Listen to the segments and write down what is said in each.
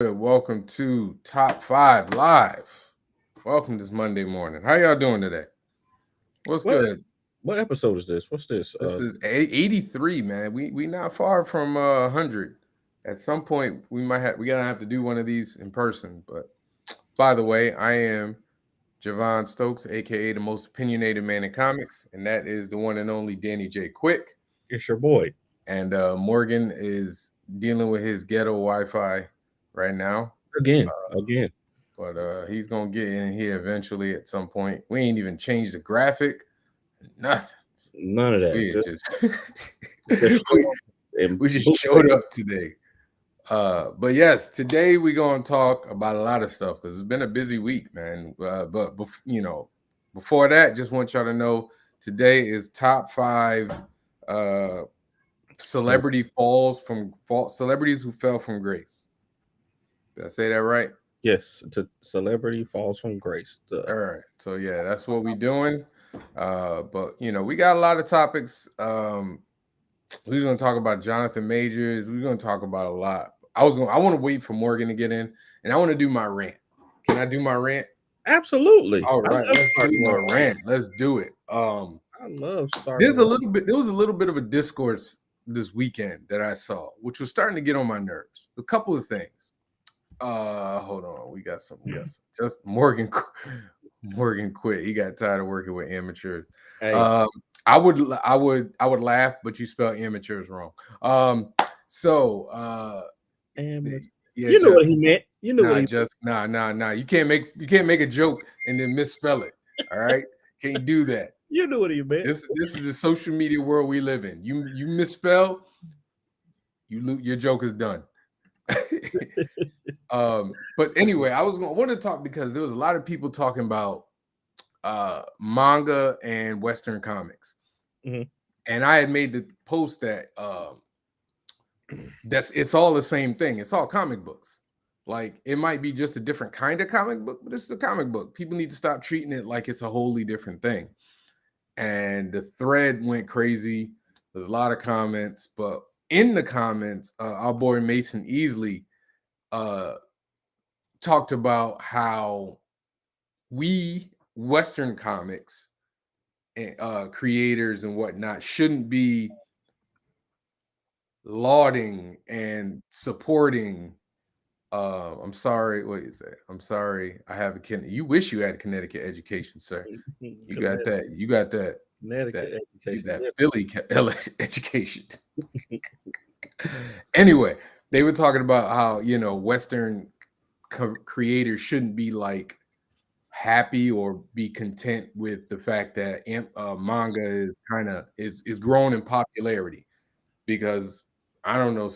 Welcome to Top 5 Live. Welcome this Monday morning. How y'all doing today? What's What good? what episode is this? What's this? This is 83, man. We not far from 100. At some point, we gotta have to do one of these in person. But by the way, I am Javon Stokes, aka the most opinionated man in comics, and that is the one and only Danny J. Quick. It's your boy. And Morgan is dealing with his ghetto Wi-Fi right now. Again. But he's gonna get in here eventually at some point. We ain't even changed the graphic, nothing. None of that. We Just just just we, show up and we just showed bootleg. up today. But yes, today we're gonna talk about a lot of stuff because it's been a busy week, man. Before that, just want y'all to know today is top 5 uh So, celebrities who fell from grace. Did I say that right? yes, to celebrity falls from grace. All right. So yeah, that's what we doing. But we got a lot of topics. We're gonna talk about Jonathan Majors. We're gonna talk about a lot. I want to wait for Morgan to get in, and I want to do my rant. Can I do my rant? Absolutely. All I right, love let's do starting my off. rant. Let's do it. I love starting There's a off. little bit. There was a little bit of a discourse this weekend that I saw, which was starting to get on my nerves. A couple of things. Hold on. We got some. Just Morgan. Morgan quit. He got tired of working with amateurs. Hey, Um, I would laugh, but you spell amateurs wrong. Um, so and yeah, you know what he just meant. You know what he nah. You can't make a joke and then misspell it. All right, can't do that. you know what he meant. This is the social media world we live in. You misspell, your joke is done. But anyway, I want to talk because there was a lot of people talking about manga and Western comics, Mhm. and I had made the post that it's all the same thing. It's all comic books. Like it might be just a different kind of comic book, but it's a comic book. People need to stop treating it like it's a wholly different thing. And the thread went crazy. There's a lot of comments, but in the comments, our boy Mason Easley uh, talked about how we Western comics creators and whatnot shouldn't be lauding and supporting. I'm sorry. What is that? I'm sorry. I have a You wish you had a Connecticut education, sir. You got Connecticut, that. You got that. That Connecticut you education. that Philly education. Anyway, they were talking about how Western creators shouldn't be like happy or be content with the fact that manga is kind of is growing in popularity because I don't know,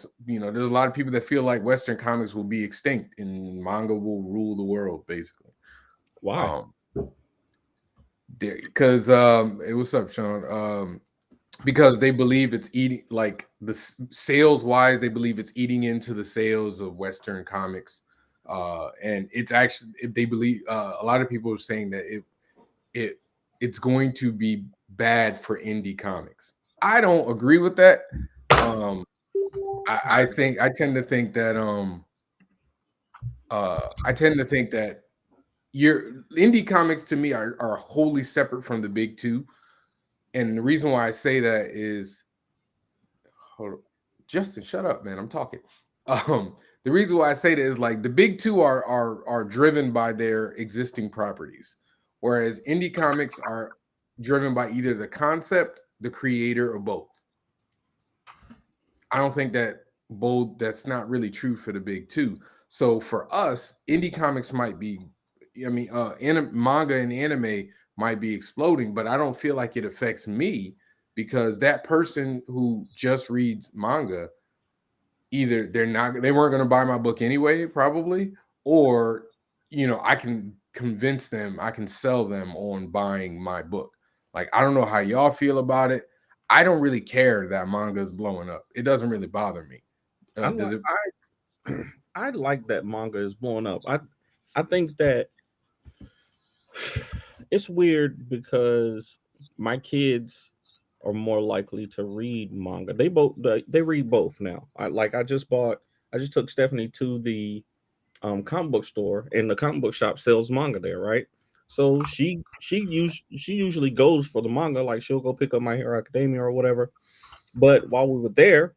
there's a lot of people that feel like Western comics will be extinct and manga will rule the world basically. Why? Um, because it was up, Sean. Because they believe it's eating like sales wise, they believe it's eating into the sales of Western comics. And it's actually they believe a lot of people are saying that it it's going to be bad for indie comics. I don't agree with that. Um, I tend to think that your indie comics to me are wholly separate from the big two. And the reason why I say that is hold on. Justin, shut up, man. I'm talking. The reason why I say that is like the big two are driven by their existing properties, whereas indie comics are driven by either the concept, the creator, or both. I don't think that's not really true for the big two. So for us, indie comics might be, manga and anime might be exploding, but I don't feel like it affects me because that person who just reads manga, either they weren't going to buy my book anyway, probably, or I can convince them, I can sell them on buying my book. Like I don't know how y'all feel about it. I don't really care that manga is blowing up. It doesn't really bother me. I Does like it? I like that manga is blowing up. I think that it's weird because my kids are more likely to read manga. They read both now. I just took Stephanie to the comic book store, and the comic book shop sells manga there, right? So she usually goes for the manga, like she'll go pick up My Hero Academia or whatever. But while we were there,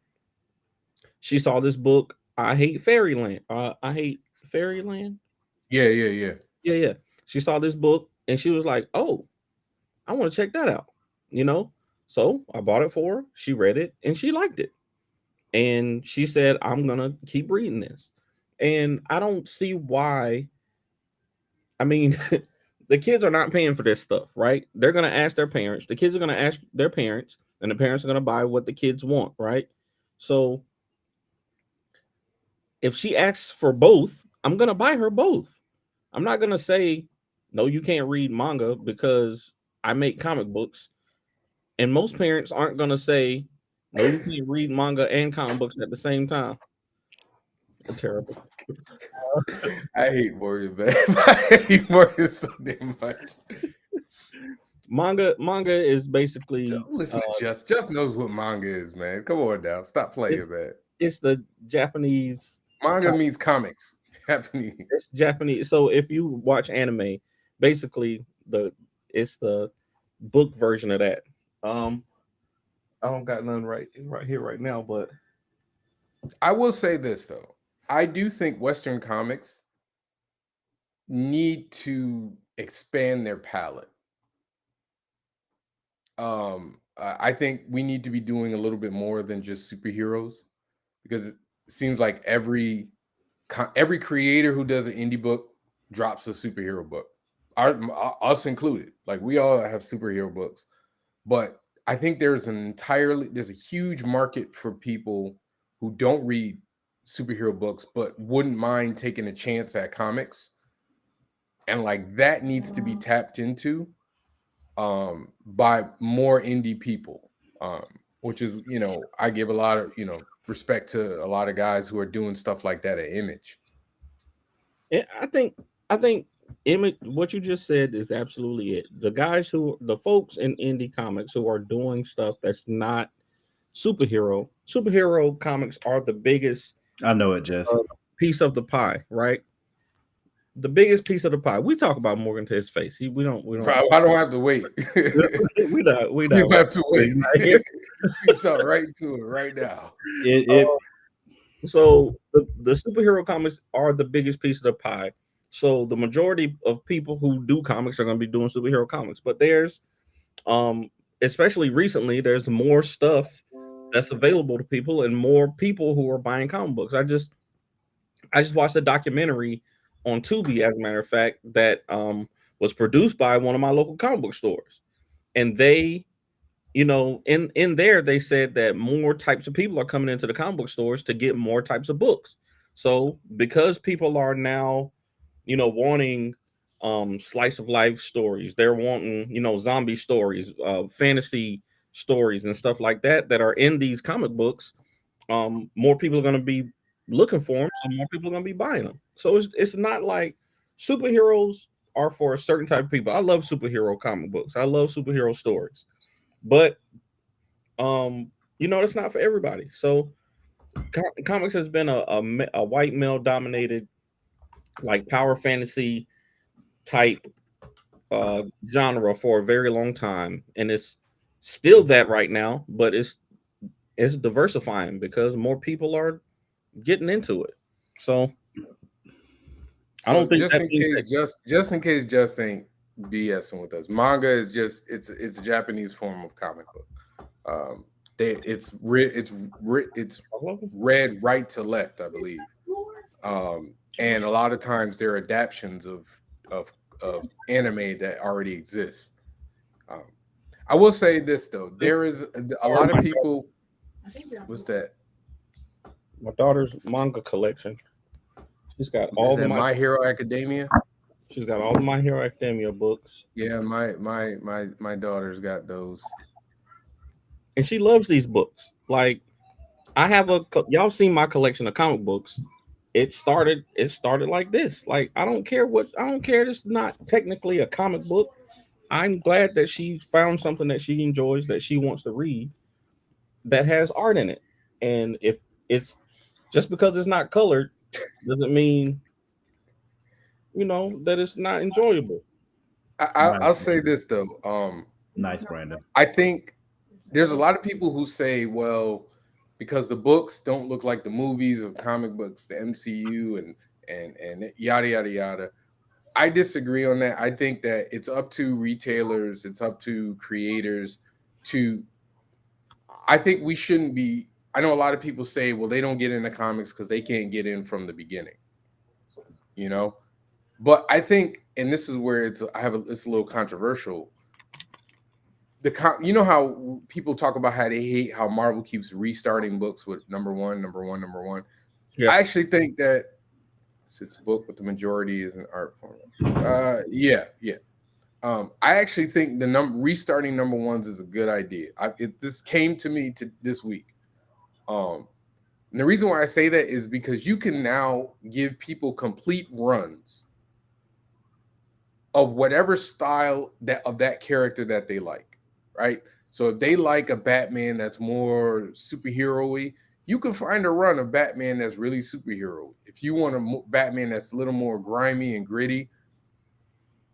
she saw this book, I Hate Fairyland. I Hate Fairyland. Yeah, yeah, yeah. Yeah, yeah. She saw this book and she was like, "Oh, I want to check that out." You know? So I bought it for her. She read it and she liked it. And she said, "I'm gonna keep reading this." And I don't see why. I mean, the kids are not paying for this stuff, right? They're gonna ask their parents. The kids are gonna ask their parents, and the parents are gonna buy what the kids want, right? So if she asks for both, I'm gonna buy her both. I'm not gonna say no, you can't read manga because I make comic books. And most parents aren't gonna say no, you can't read manga and comic books at the same time. Terrible. I hate Morgan, man. I hate Morgan so damn much. Manga is basically Listen to Just knows what manga is, man. Come on now. Stop playing, it's man. it's the Japanese Manga means comics. Japanese. it's Japanese. So if you watch anime, basically it's the book version of that. Um, I don't got none right here right now, but I will say this though. I do think Western comics need to expand their palette. I think we need to be doing a little bit more than just superheroes because it seems like every creator who does an indie book drops a superhero book, us included. Like we all have superhero books, but I think there's a huge market for people who don't read superhero books but wouldn't mind taking a chance at comics, and like that needs to be tapped into by more indie people, which is, I give a lot of, respect to a lot of guys who are doing stuff like that at Image. yeah, I think image what you just said is absolutely it. The folks in indie comics who are doing stuff that's not superhero comics are the biggest I know it, Jess. uh, piece of the pie, right? The biggest piece of the pie. We talk about Morgan to his face. We don't I don't have to wait. we You not have to wait. right here. You talk right to it right now. It So the superhero comics are the biggest piece of the pie. So the majority of people who do comics are going to be doing superhero comics, but there's especially recently there's more stuff that's available to people and more people who are buying comic books. I just watched a documentary on Tubi, as a matter of fact, that was produced by one of my local comic book stores, and they, in there they said that more types of people are coming into the comic book stores to get more types of books. So because people are now, wanting slice of life stories, they're wanting, zombie stories, fantasy stories and stuff like that are in these comic books. More people are going to be looking for them, so more people are going to be buying them. So it's not like superheroes are for a certain type of people. I love superhero comic books. I love superhero stories, but that's not for everybody. So comics has been a white male dominated, like power fantasy type genre for a very long time, and it's still that right now, but it's diversifying because more people are getting into it. So I So don't think just that in being case, said, just in case, just ain't BSing with us. Manga is just it's a Japanese form of comic book. It's I love them. read right to left, I believe. And a lot of times they're adaptations of of anime that already exist. Um, I will say this though, This there is a are lot of people. What's that? my daughter's manga collection. She's got Is all the that my My Hero Academia? she's got all the My Hero Academia books, Yeah, my daughter's got those. and she loves these books. Like y'all seen my collection of comic books. It started like this. Like I don't care. It's not technically a comic book. I'm glad that she found something that she enjoys, that she wants to read, that has art in it. And if it's just because it's not colored doesn't mean that it's not enjoyable. I'll say this though. Nice, Brandon. I think there's a lot of people who say, well, because the books don't look like the movies of comic books, the MCU and yada yada yada. I disagree on that. I think that it's up to retailers, it's up to creators to. I think we shouldn't be. I know a lot of people say, well, they don't get into comics because they can't get in from the beginning, you know. But I think, and this is where it's a little controversial. You know how people talk about how they hate how Marvel keeps restarting books with number one, number one, number one. Yeah. I actually think that it's a book, but the majority is an art form. Yeah. I actually think the restarting number ones is a good idea. This came to me this week. And the reason why I say that is because you can now give people complete runs of whatever style of that character that they like, right? So if they like a Batman that's more superhero-y, you can find a run of Batman that's really superhero. If you want a Batman that's a little more grimy and gritty,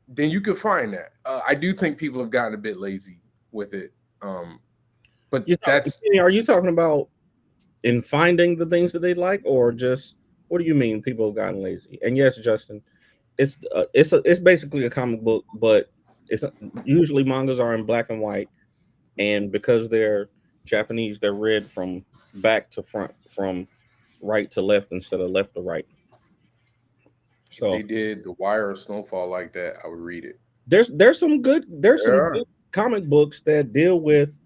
then you can find that. I do think people have gotten a bit lazy with it, but Are you talking about in finding the things that they like, or just what do you mean people have gotten lazy? And yes, Justin, it's basically a comic book, but it's usually mangas are in black and white, and because they're Japanese, they're read from back to front, from right to left instead of left to right. So if they did The Wire or Snowfall like that, I would read it. There's some good comic books that deal with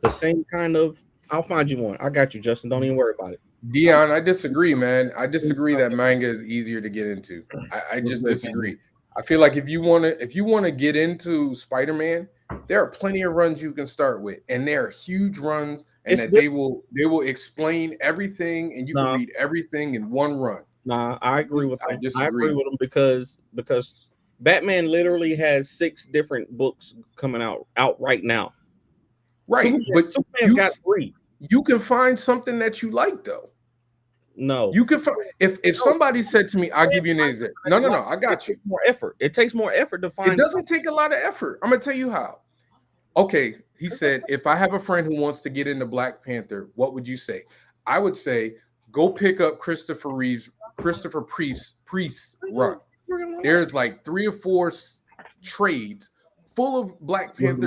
the same kind of. I'll find you one. I got you, Justin. Don't even worry about it. Dion, I disagree, man. I disagree that manga is easier to get into. I just disagree. I feel like if you want to get into Spider-Man, there are plenty of runs you can start with, and they are huge runs, and they will explain everything, and you can read everything in one run. Nah, I agree with them. I agree with them because Batman literally has 6 different books coming out right now. Right, but Superman's got 3. You can find something that you like, though. No, you can find if somebody said to me, "I'll give you an example." No, I got you. More effort. It takes more effort to find. It doesn't take a lot of effort. I'm gonna tell you how. Okay, he said, if I have a friend who wants to get into Black Panther, what would you say? I would say, go pick up Christopher Priest's run. There's like 3 or 4 trades full of Black Panther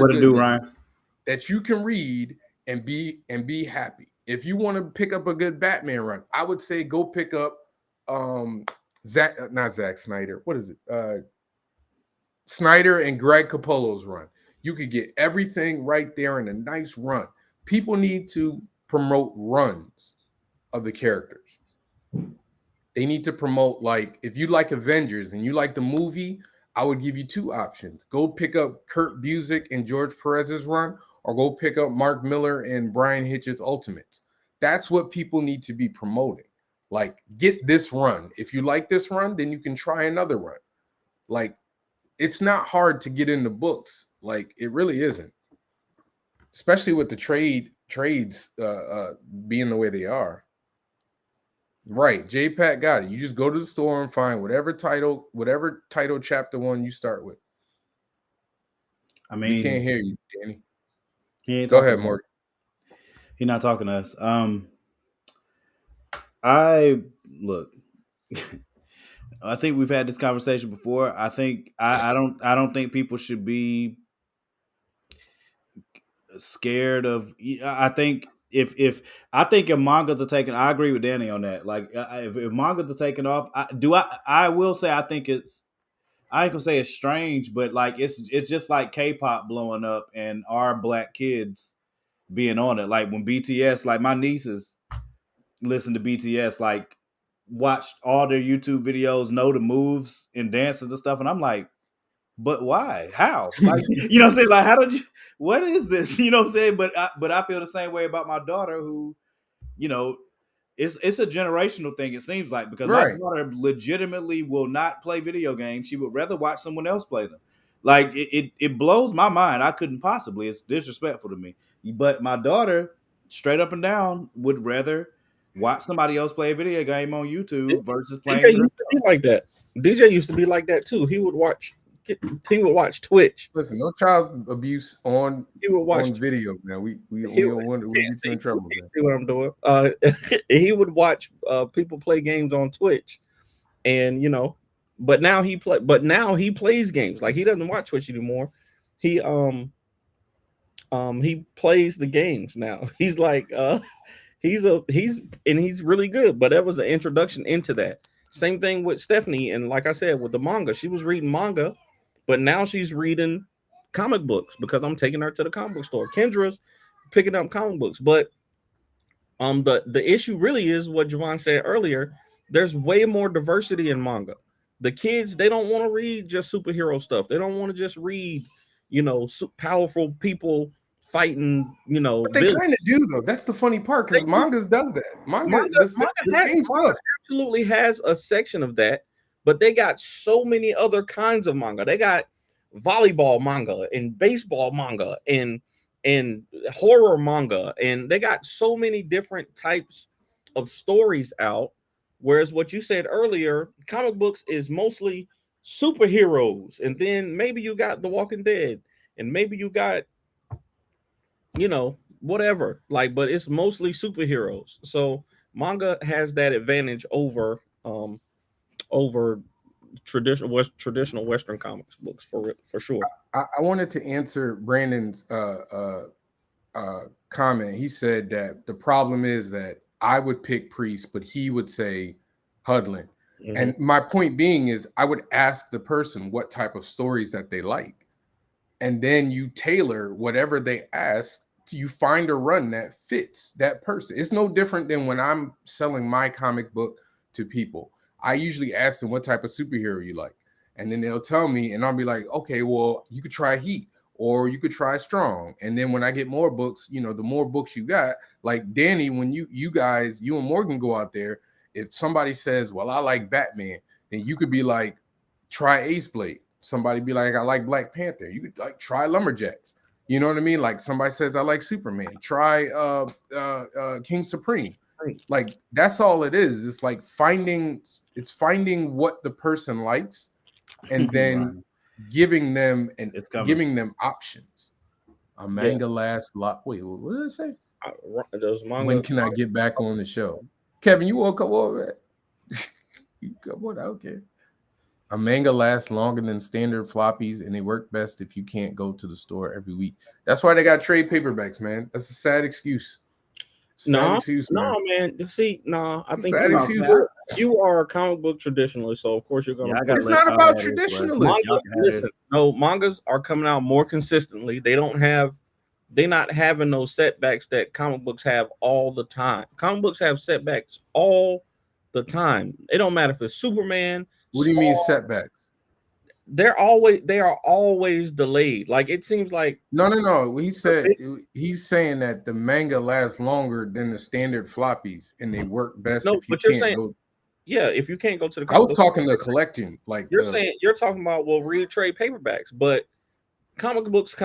that you can read and be happy. If you want to pick up a good Batman run, I would say go pick up not Zack Snyder. What is it? Snyder and Greg Capullo's run. You could get everything right there in a nice run. People need to promote runs of the characters. They need to promote, like, if you like Avengers and you like the movie, I would give you 2 options. Go pick up Kurt Busiek and George Perez's run, or go pick up Mark Miller and Brian Hitch's Ultimates. That's what people need to be promoting. Like, get this run. If you like this run, then you can try another run. Like, it's not hard to get into books. Like, it really isn't. Especially with the trades being the way they are. Right, JPAT got it. You just go to the store and find whatever title chapter 1 you start with. I mean, we can't hear you, Danny. Go ahead, Morgan. He's not talking to us. I think we've had this conversation before. I think I don't think people should be scared of. I think if mangas are taken, I agree with Danny on that. Like, if mangas are taken off, I will say I think it's. I ain't gonna say it's strange, but like it's just like K-pop blowing up and our black kids being on it. Like when BTS, like my nieces listen to BTS, like watched all their YouTube videos, know the moves and dances and stuff, and I'm like, but why? How? Like, you know what I'm saying? Like, how did you? What is this? You know what I'm saying? But I feel the same way about my daughter, who, you know, it's a generational thing. It seems like, because my daughter legitimately will not play video games. She would rather watch someone else play them. Like it blows my mind. I couldn't possibly. It's disrespectful to me. But my daughter, straight up and down, would rather watch somebody else play a video game on YouTube versus playing. Like that. DJ used to be like that too. He would watch Twitch. Listen, no child abuse on He would watch video, man. We he don't want to get you in trouble, man. see what I'm doing. He would watch people play games on Twitch, and but now he plays games. Like, he doesn't watch Twitch anymore. He he plays the games now. He's like he's really good. But that was the introduction into that. Same thing with Stephanie, and like I said, with the manga, she was reading manga, but now she's reading comic books because I'm taking her to the comic book store. Kendra's picking up comic books, but the issue really is what Javon said earlier. There's way more diversity in manga. The kids, they don't want to read just superhero stuff. They don't want to just read, powerful people fighting, But they kind of do, though. That's the funny part, because mangas does that. Manga the same stuff. Absolutely has a section of that, but they got so many other kinds of manga. They got volleyball manga and baseball manga and horror manga, and they got so many different types of stories out. Whereas what you said earlier, comic books is mostly superheroes, and then maybe you got The Walking Dead, and maybe you got whatever, like, but it's mostly superheroes. So manga has that advantage over traditional Western comics books for sure. I wanted to answer Brandon's comment. He said that the problem is that I would pick Priest, but he would say Hudlin. Mhm. And my point being is, I would ask the person what type of stories that they like, and then you tailor whatever they ask. You find a run that fits that person. It's no different than when I'm selling my comic book to people. I usually ask them what type of superhero you like, and then they'll tell me, and I'll be like, okay, well, you could try Heat, or you could try Strong. And then when I get more books, the more books you got, like Danny, when you and Morgan go out there, if somebody says, well, I like Batman, then you could be like, try Ace Blade. Somebody be like, I like Black Panther. You could like try Lumberjacks. You know what I mean? Like, somebody says, I like Superman. Try King Supreme. Like, that's all it is. It's like finding what the person likes, and then giving them options. A manga lasts lot. Wait, what did it say? When can I get back on the show? Kevin, you won't come over. You come on, okay. A manga lasts longer than standard floppies, and they work best if you can't go to the store every week. That's why they got trade paperbacks, man. That's a sad excuse. No, man. See, I think you are a comic book traditionalist, so of course you're gonna. It's not about traditionalists. Mangas are coming out more consistently. They're not having those setbacks that comic books have all the time. Comic books have setbacks all the time. It don't matter if it's Superman. What do you mean setbacks? They are always delayed. Like, it seems like no. He's saying that the manga lasts longer than the standard floppies, and they work best if you can't go. Yeah, if you can't go to the. I was talking the collection, like you're talking about read trade paperbacks, but comic books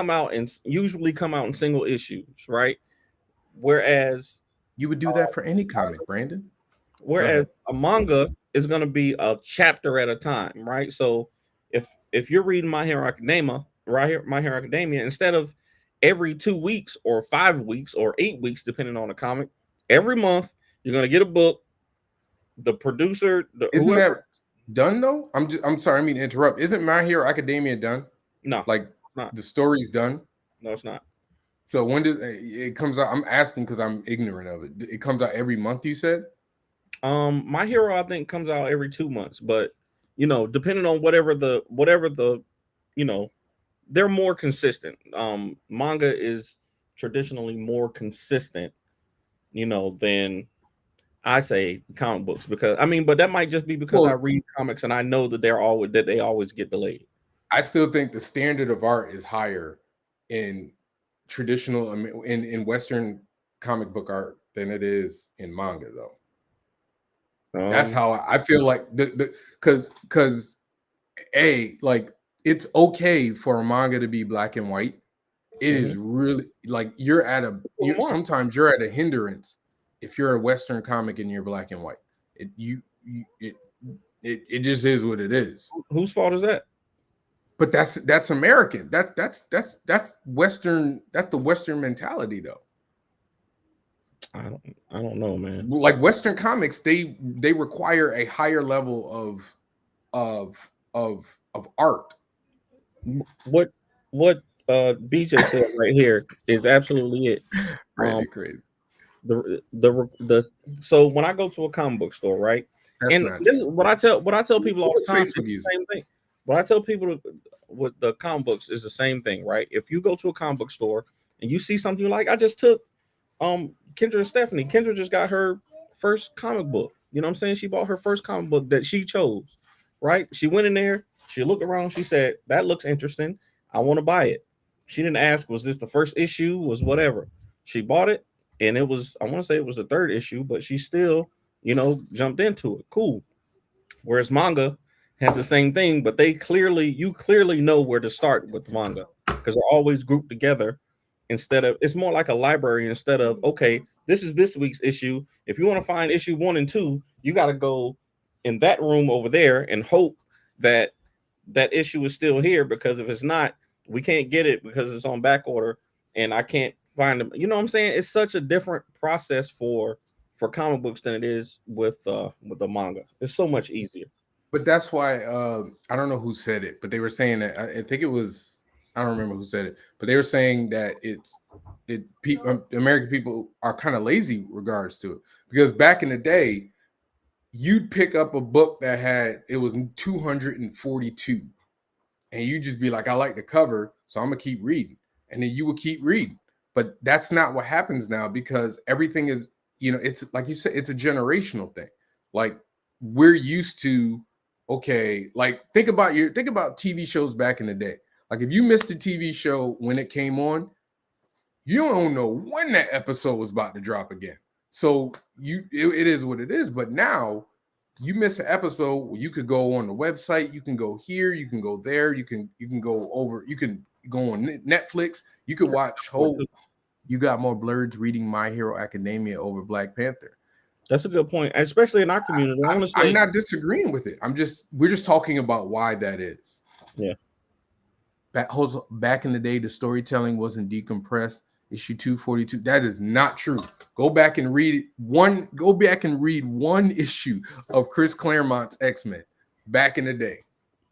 usually come out in single issues, right? Whereas you would do that for any comic, Brandon. Whereas a manga is going to be a chapter at a time, right? So if you're reading My Hero Academia, instead of every 2 weeks or 5 weeks or 8 weeks, depending on the comic, every month you're going to get a book. The producer, isn't that done though? I'm sorry, I mean to interrupt. Isn't My Hero Academia done? No, like the story's done. No, it's not. So when does it comes out? I'm asking because I'm ignorant of it. It comes out every month, you said? My Hero, I think, comes out every 2 months, but depending on whatever the they're more consistent. Manga is traditionally more consistent, than I say comic books, because but that might just be because I read comics and I know that they always get delayed. I still think the standard of art is higher in traditional in Western comic book art than it is in manga, though. That's how I feel like because like, it's okay for a manga to be black and white. It is really like sometimes you're at a hindrance if you're a Western comic and you're black and white. It just is what it is. Whose fault is that? But that's American. That's Western. That's the Western mentality, though. I don't know, man. Like Western comics, they require a higher level of art. What BJ said right here is absolutely it. Really crazy. So when I go to a comic book store, right? That's And not this is true. what I tell people all the What's time. Facebook It's the using? same thing. What I tell people with the comic books is the same thing, right? If you go to a comic book store and you see something you like, I just took Kendra and Stephanie. Kendra just got her first comic book. You know what I'm saying? She bought her first comic book that she chose, right? She went in there, she looked around, she said, that looks interesting. I want to buy it. She didn't ask, was this the first issue? Was whatever. She bought it, and it was, I want to say it was the third issue, but she still, jumped into it. Cool. Whereas manga has the same thing, but you clearly know where to start with manga because they're always grouped together. Instead of, it's more like a library. Instead of, okay, this is this week's issue. If you want to find issue 1 and 2, you got to go in that room over there and hope that that issue is still here, because if it's not, we can't get it because it's on back order and I can't find them. You know what I'm saying? It's such a different process for comic books than it is with the manga. It's so much easier. But that's why I don't know who said it, but they were saying that I think it was, I don't remember who said it, but they were saying that American people are kind of lazy regards to it, because back in the day, you'd pick up a book that it was 242, and you just be like, I like the cover, so I'm gonna keep reading, and then you would keep reading. But that's not what happens now, because everything is, it's like you said, it's a generational thing. Like, we're used to, okay, like think about TV shows back in the day. Like, if you missed a TV show when it came on, you don't know when that episode was about to drop again. So it is what it is. But now you miss an episode, you could go on the website, you can go here, you can go there, you can go over, you can go on Netflix, you could watch you got more blurs reading My Hero Academia over Black Panther. That's a good point, especially in our community. I'm not disagreeing with it. We're just talking about why that is. Yeah. Back in the day, the storytelling wasn't decompressed. Issue 242. That is not true. Go back and read one issue of Chris Claremont's X-Men back in the day.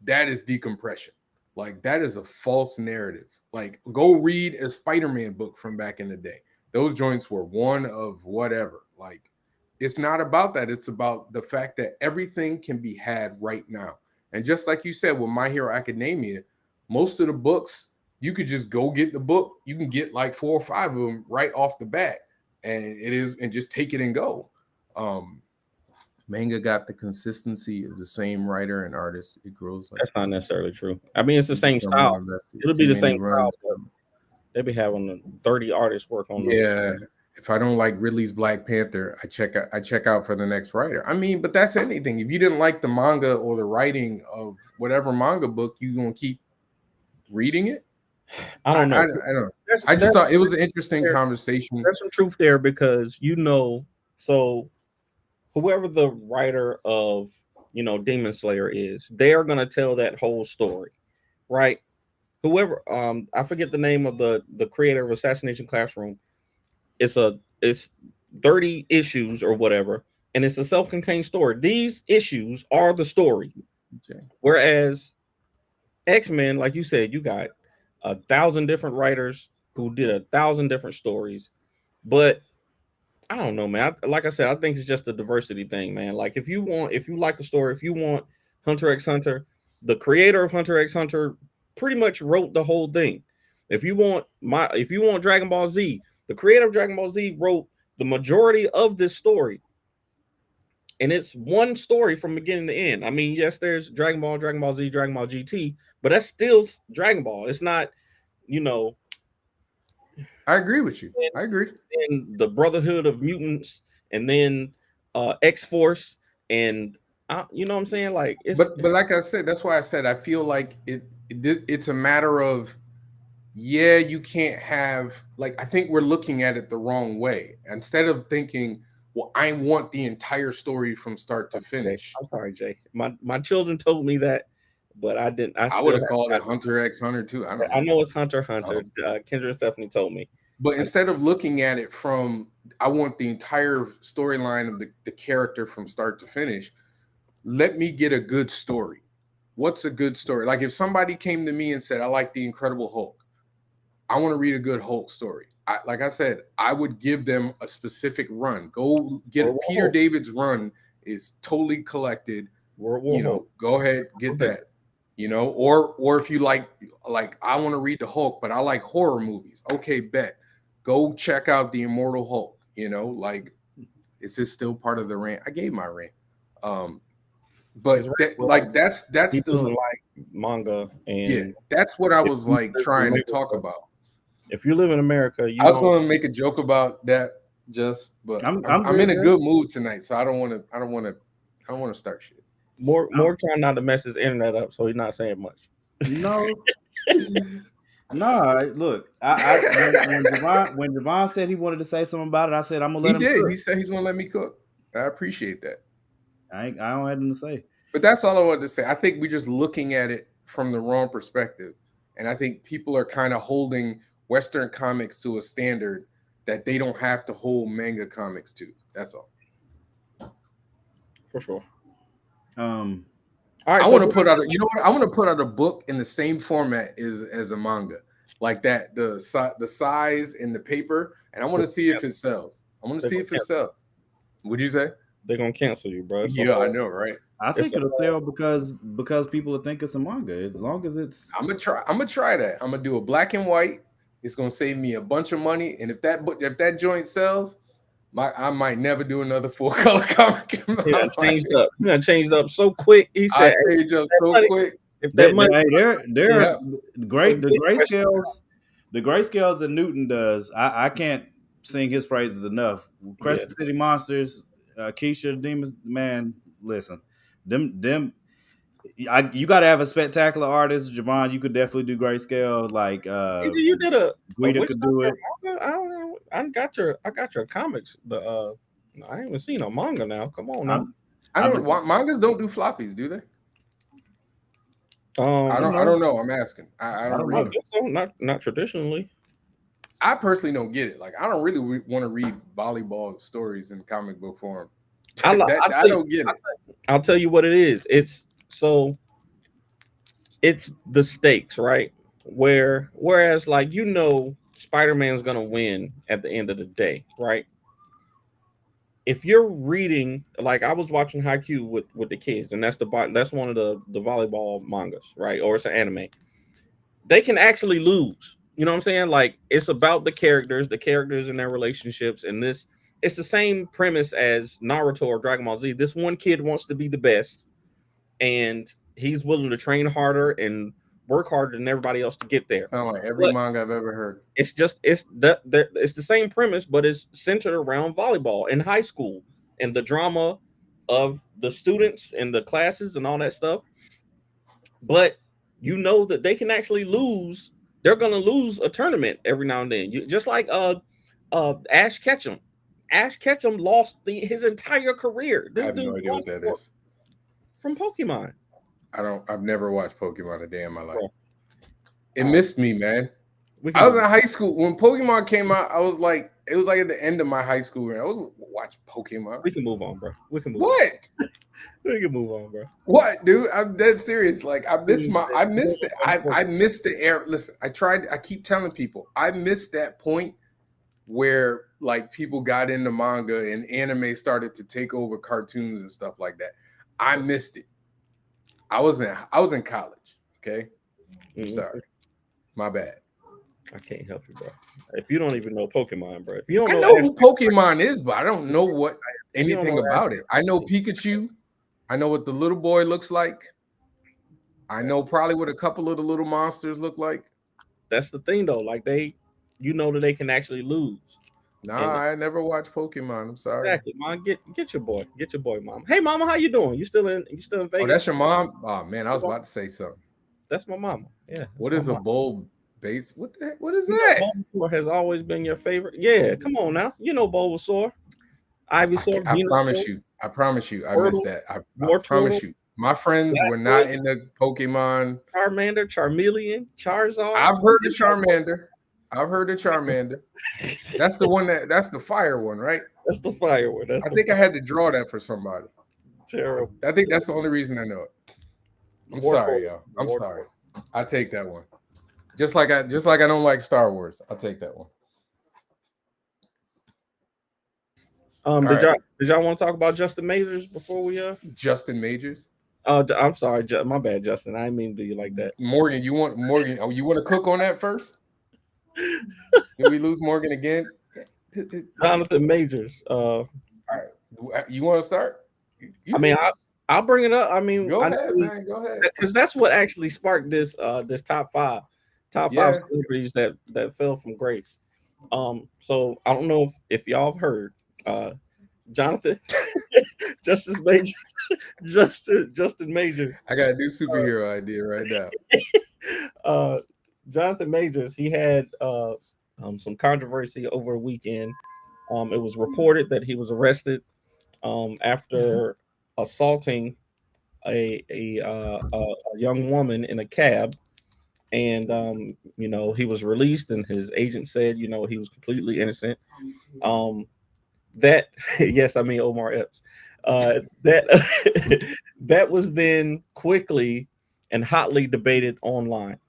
That is decompression. Like, that is a false narrative. Like, go read a Spider-Man book from back in the day. Those joints were one of whatever. Like, it's not about that. It's about the fact that everything can be had right now. And just like you said with My Hero Academia, most of the books, you could just go get the book. You can get like 4 or 5 of them right off the bat, and just take it and go. Manga got the consistency of the same writer and artist. It grows. That's not necessarily true. I mean, it's the same style. It'll be the same style. They'll be having 30 artists work on them. Yeah. If I don't like Ridley's Black Panther, I check out for the next writer. I mean, but that's anything. If you didn't like the manga or the writing of whatever manga book, you gonna keep reading it? I don't know. I don't know. I just thought it was an interesting conversation. There's some truth there, because so whoever the writer of Demon Slayer is, they are gonna tell that whole story, right? Whoever I forget the name of the creator of Assassination Classroom. It's 30 issues or whatever, and it's a self-contained story. These issues are the story. Okay. Whereas X-Men, like you said, you got 1,000 different writers who did 1,000 different stories. But I don't know, man. Like I said, I think it's just a diversity thing, man. Like, if you like a story, if you want Hunter x Hunter, the creator of Hunter x Hunter pretty much wrote the whole thing. If you want Dragon Ball Z, the creator of Dragon Ball Z wrote the majority of this story. And it's one story from beginning to end. I mean, yes, there's Dragon Ball, Dragon Ball Z, Dragon Ball GT, but that's still Dragon Ball. It's not, I agree with you. I agree. And the Brotherhood of Mutants, and then X-Force, and you know what I'm saying? Like, but like I said, that's why I said I feel like it's a matter of, you can't have, like, I think we're looking at it the wrong way. Instead of thinking, well, I want the entire story from start to finish. I'm sorry, Jay. My children told me that, but I didn't. I would have called it Hunter x Hunter too. I don't know. I know it's Hunter x Hunter. Kendra and Stephanie told me. But instead of looking at it from, I want the entire storyline of the character from start to finish, let me get a good story. What's a good story? Like if somebody came to me and said, I like the Incredible Hulk, I want to read a good Hulk story. Like I said, I would give them a specific run. Go get Peter David's run is totally collected. Go ahead, get that. Or if you like I want to read the Hulk, but I like horror movies. Okay, bet. Go check out the Immortal Hulk. Is this still part of the rant? I gave my rant. But that's the like manga, and that's what I was trying to talk about. If you live in America, I was going to make a joke about that, but I'm in a good mood tonight, so I don't want to start shit. More trying not to mess his internet up, so he's not saying much. No. Look, when Javon said he wanted to say something about it, I said I'm gonna let him. He said he's gonna let me cook. I appreciate that. I don't have anything to say. But that's all I wanted to say. I think we're just looking at it from the wrong perspective, and I think people are kind of holding Western comics to a standard that they don't have to hold manga comics to. That's all. For sure. All right, I want to put out I want to put out a book in the same format as a manga, like that, the size and the paper, and I want to see if it sells. I want to see if it sells. What'd you say? They're gonna cancel you, bro. Yeah, I know, right? I think it'll sell because people will think it's a manga. As long as it's, I'm gonna try that. I'm gonna do a black and white. It's gonna save me a bunch of money, and if that joint sells, I might never do another full color comic. Changed up so quick. He said, I changed up so quick. If that money, they're great. The grayscales that Newton does, I can't sing his praises enough. Crescent City Monsters, Keisha the Demons, man, listen, them. You got to have a spectacular artist, Javon. You could definitely do grayscale. Like you did Guido could do it. I don't know. I got your comics. I ain't even seen a manga now. Come on now. Mangas don't do floppies, do they? I don't know. I'm asking. I don't read them. So. Not traditionally. I personally don't get it. Like I don't really want to read volleyball stories in comic book form. I don't get it. I'll tell you what it is. It's the stakes, right? Whereas Spider-Man's gonna win at the end of the day, right? If you're reading, like I was watching Haikyuu with the kids, and that's one of the volleyball mangas, right? Or it's an anime. They can actually lose. You know what I'm saying? Like it's about the characters and their relationships, and it's the same premise as Naruto or Dragon Ball Z. This one kid wants to be the best, and he's willing to train harder and work harder than everybody else to get there. Sound like every manga I've ever heard. It's the same premise, but it's centered around volleyball in high school and the drama of the students and the classes and all that stuff. But you know that they can actually lose. They're gonna lose a tournament every now and then. Just like Ash Ketchum. Ash Ketchum lost his entire career. I have no idea what that is. From Pokemon. I've never watched Pokemon a day in my life. It missed me, man. I was in high school when Pokemon came out. It was like at the end of my high school. I was watching Pokemon. We can move on, bro. We can move on, bro. What, dude? I'm dead serious. Like I missed it. I missed the air. Listen, I keep telling people I missed that point where like people got into manga and anime started to take over cartoons and stuff like that. I missed it. I was in college. Okay. I'm sorry. My bad. I can't help you, bro. If you don't even know Pokemon, bro. If you don't I know who Pokemon is, but I don't know anything about it. I know Pikachu. I know what the little boy looks like. I know probably what a couple of the little monsters look like. That's the thing though. Like that they can actually lose. I never watched Pokemon. I'm sorry. Exactly, mom. Get your boy. Get your boy, mom. Hey, mama, how you doing? You still in Vegas? Oh, that's your mom? Oh man, I was about to say something. That's my mama. Yeah. What is a bowl base? What is that? Bulbasaur has always been your favorite. Yeah, come on now. You know Bulbasaur. Ivysaur, I Venusaur, promise you. I promise you. I missed Squirtle, that. I Wartortle, promise you. My friends were not Blastoise, in the Pokemon. Charmander, Charmeleon, Charizard. I've heard of Charmander. I've heard of Charmander. That's the one that's the fire one, right? That's the fire one. That's I the think I had to draw that for somebody. terrible. I think that's the only reason I know it. I'm sorry, Wartortle. y'all. I'm Wartortle. sorry. I take that one. Just like I don't like Star Wars. I'll take that one. Did right. y'all want to talk about Justin Majors before we Justin Majors. I'm sorry, my bad, Justin. I didn't mean to do you like that. Morgan, you want to cook on that first? Did we lose Morgan again? Jonathan Majors. All right. You want to start? I mean, I'll bring it up. I mean, go ahead, man. Go ahead. Because that's what actually sparked this top five celebrities that fell from grace. So I don't know if y'all have heard Jonathan Justin Majors. Justin Majors. I got a new superhero idea right now. Jonathan Majors, he had some controversy over a weekend. It was reported that he was arrested after assaulting a young woman in a cab, and he was released, and his agent said he was completely innocent. That yes, I mean Omar Epps. That that was then quickly and hotly debated online.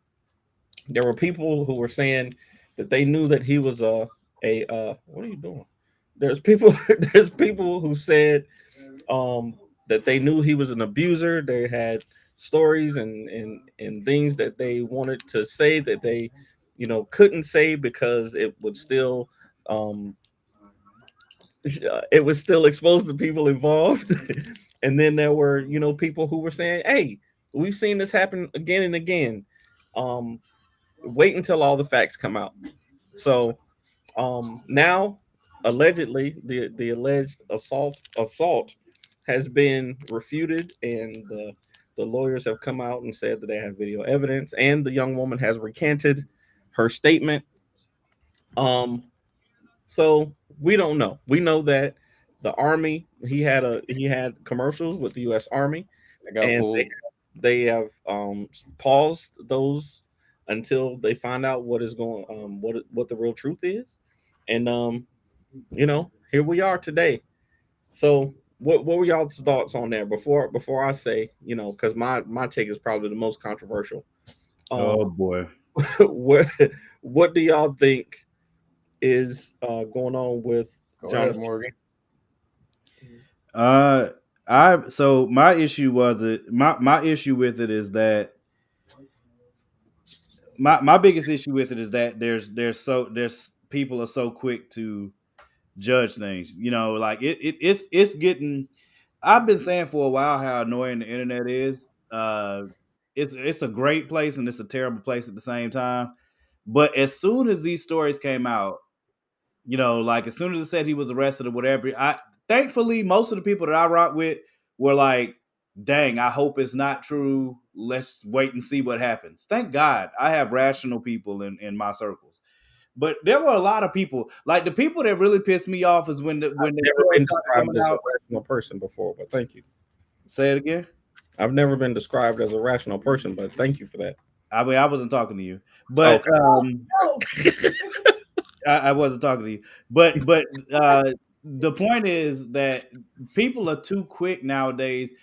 There were people who were saying that they knew that he was a what are you doing? There's people who said that they knew he was an abuser. They had stories and things that they wanted to say that they couldn't say because it was still exposed to people involved. And then there were people who were saying, hey, we've seen this happen again and again. Wait until all the facts come out. So now allegedly the alleged assault has been refuted, and the lawyers have come out and said that they have video evidence, and the young woman has recanted her statement. So we don't know. We know that the Army, he had commercials with the U.S. Army, I got and pulled. they have paused those until they find out what is going what the real truth is. And here we are today. So what were y'all's thoughts on there before I say, because my take is probably the most controversial. Oh boy. What do y'all think is going on with Go Jonathan ahead, Morgan. My issue my issue with it is that my biggest issue with it is that there's people are so quick to judge things. Like it's getting. I've been saying for a while how annoying the internet is. It's a great place and it's a terrible place at the same time. But as soon as these stories came out, like as soon as it said he was arrested or whatever, thankfully most of the people that I rock with were like, dang, I hope it's not true. Let's wait and see what happens. Thank God I have rational people in my circles. But there were a lot of people, like the people that really pissed me off is when the never been described as a rational person before, but thank you. Say it again. I've never been described as a rational person, but thank you for that. I mean, I wasn't talking to you, but Okay. I wasn't talking to you. But the point is that people are too quick nowadays.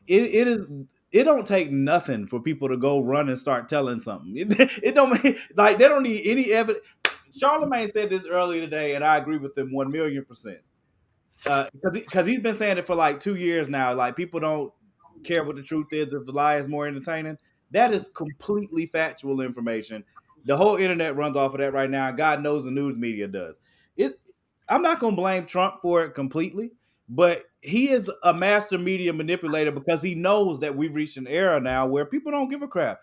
It don't take nothing for people to go run and start telling something. It don't like they don't need any evidence. Charlemagne said this earlier today, and I agree with him 1,000,000%. Because he's been saying it for like 2 years now. Like people don't care what the truth is if the lie is more entertaining. That is completely factual information. The whole internet runs off of that right now. God knows the news media does. I'm not going to blame Trump for it completely, but he is a master media manipulator because he knows that we've reached an era now where people don't give a crap.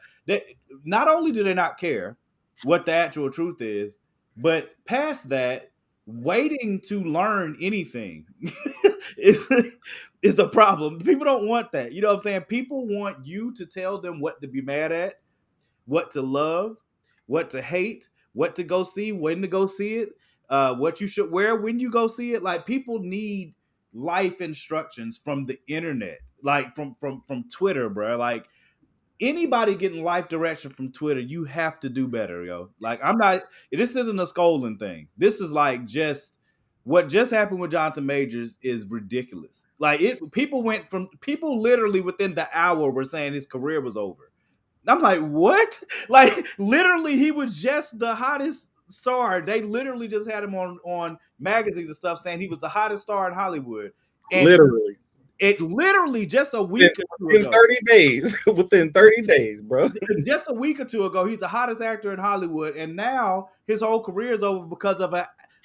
Not only do they not care what the actual truth is, but past that, waiting to learn anything is a problem. People don't want that. You know what I'm saying? People want you to tell them what to be mad at, what to love, what to hate, what to go see, when to go see it, what you should wear when you go see it. Like people need life instructions from the internet, like from Twitter, bro. Like anybody getting life direction from Twitter, you have to do better, yo. Like I'm not. This isn't a scolding thing. This is like just what just happened with Jonathan Majors is ridiculous. Like people literally within the hour were saying his career was over. I'm like, what? Like literally, he was just the hottest star. They literally just had him on magazines and stuff saying he was the hottest star in Hollywood, and Literally. it literally just a week or two In ago. 30 days. Within 30 days, bro. Just a week or two ago, he's the hottest actor in Hollywood, and now his whole career is over because of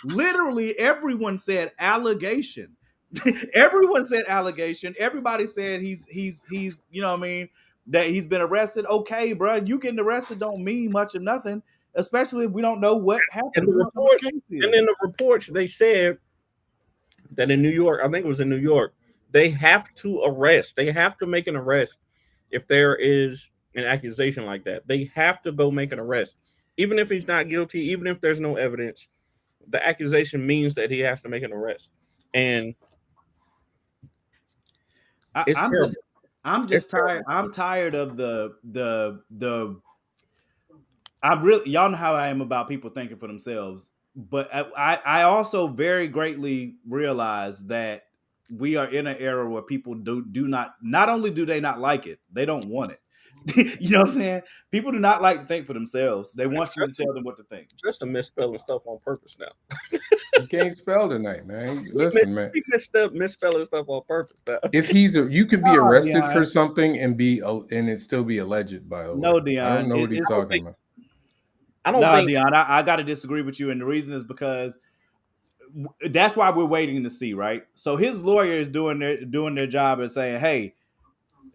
literally everyone said allegation. Everyone said allegation. Everybody said he's you know what I mean, that he's been arrested. Okay, bro, you getting arrested don't mean much of nothing, especially if we don't know what happened. And in the reports, they said that in New York, I think it was in New York, they have to make an arrest if there is an accusation like that. They have to go make an arrest. Even if he's not guilty, even if there's no evidence, the accusation means that he has to make an arrest. And I'm just tired. I'm tired of the I'm really, y'all know how I am about people thinking for themselves, but I also very greatly realize that we are in an era where people do not only do they not like it, they don't want it. You know what I'm saying? People do not like to think for themselves. They want you to tell them what to think. Just a misspelling stuff on purpose now. You can't spell tonight, man. Listen, man. He misspelling stuff on purpose now. If you could be arrested for something and it still be alleged, by the way. No, Dion. I don't know what he's talking about. I don't think, Dion, I got to disagree with you, and the reason is because that's why we're waiting to see, right? So his lawyer is doing their job and saying, hey,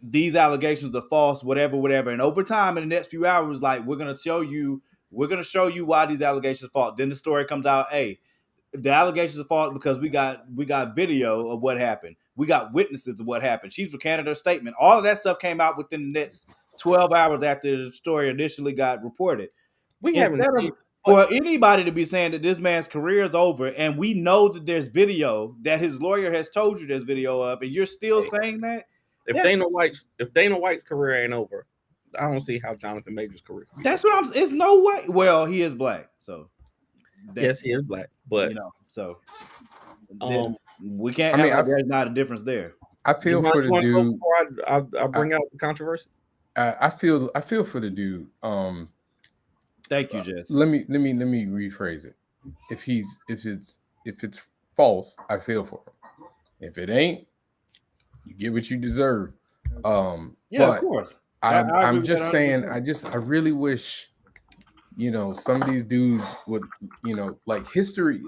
these allegations are false, whatever. And over time, in the next few hours, like we're gonna show you why these allegations are false. Then the story comes out, hey, the allegations are false because we got video of what happened. We got witnesses of what happened. She's recanted her statement. All of that stuff came out within the next 12 hours after the story initially got reported. we haven't seen For anybody to be saying that this man's career is over, and we know that there's video that his lawyer has told you there's video of, and you're still saying that. if Dana White's career ain't over, I don't see how Jonathan Majors' career. That's what I'm. It's no way. Well, he is black, so yes, he is black, but you know, so we can't. There's not a difference there. I feel for the dude. Before I bring out the controversy. I feel for the dude. Thank you, Jess. Let me rephrase it. If it's false, I feel for him. If it ain't, you get what you deserve. Yeah, but of course. I'm just saying. I really wish, some of these dudes would, like history.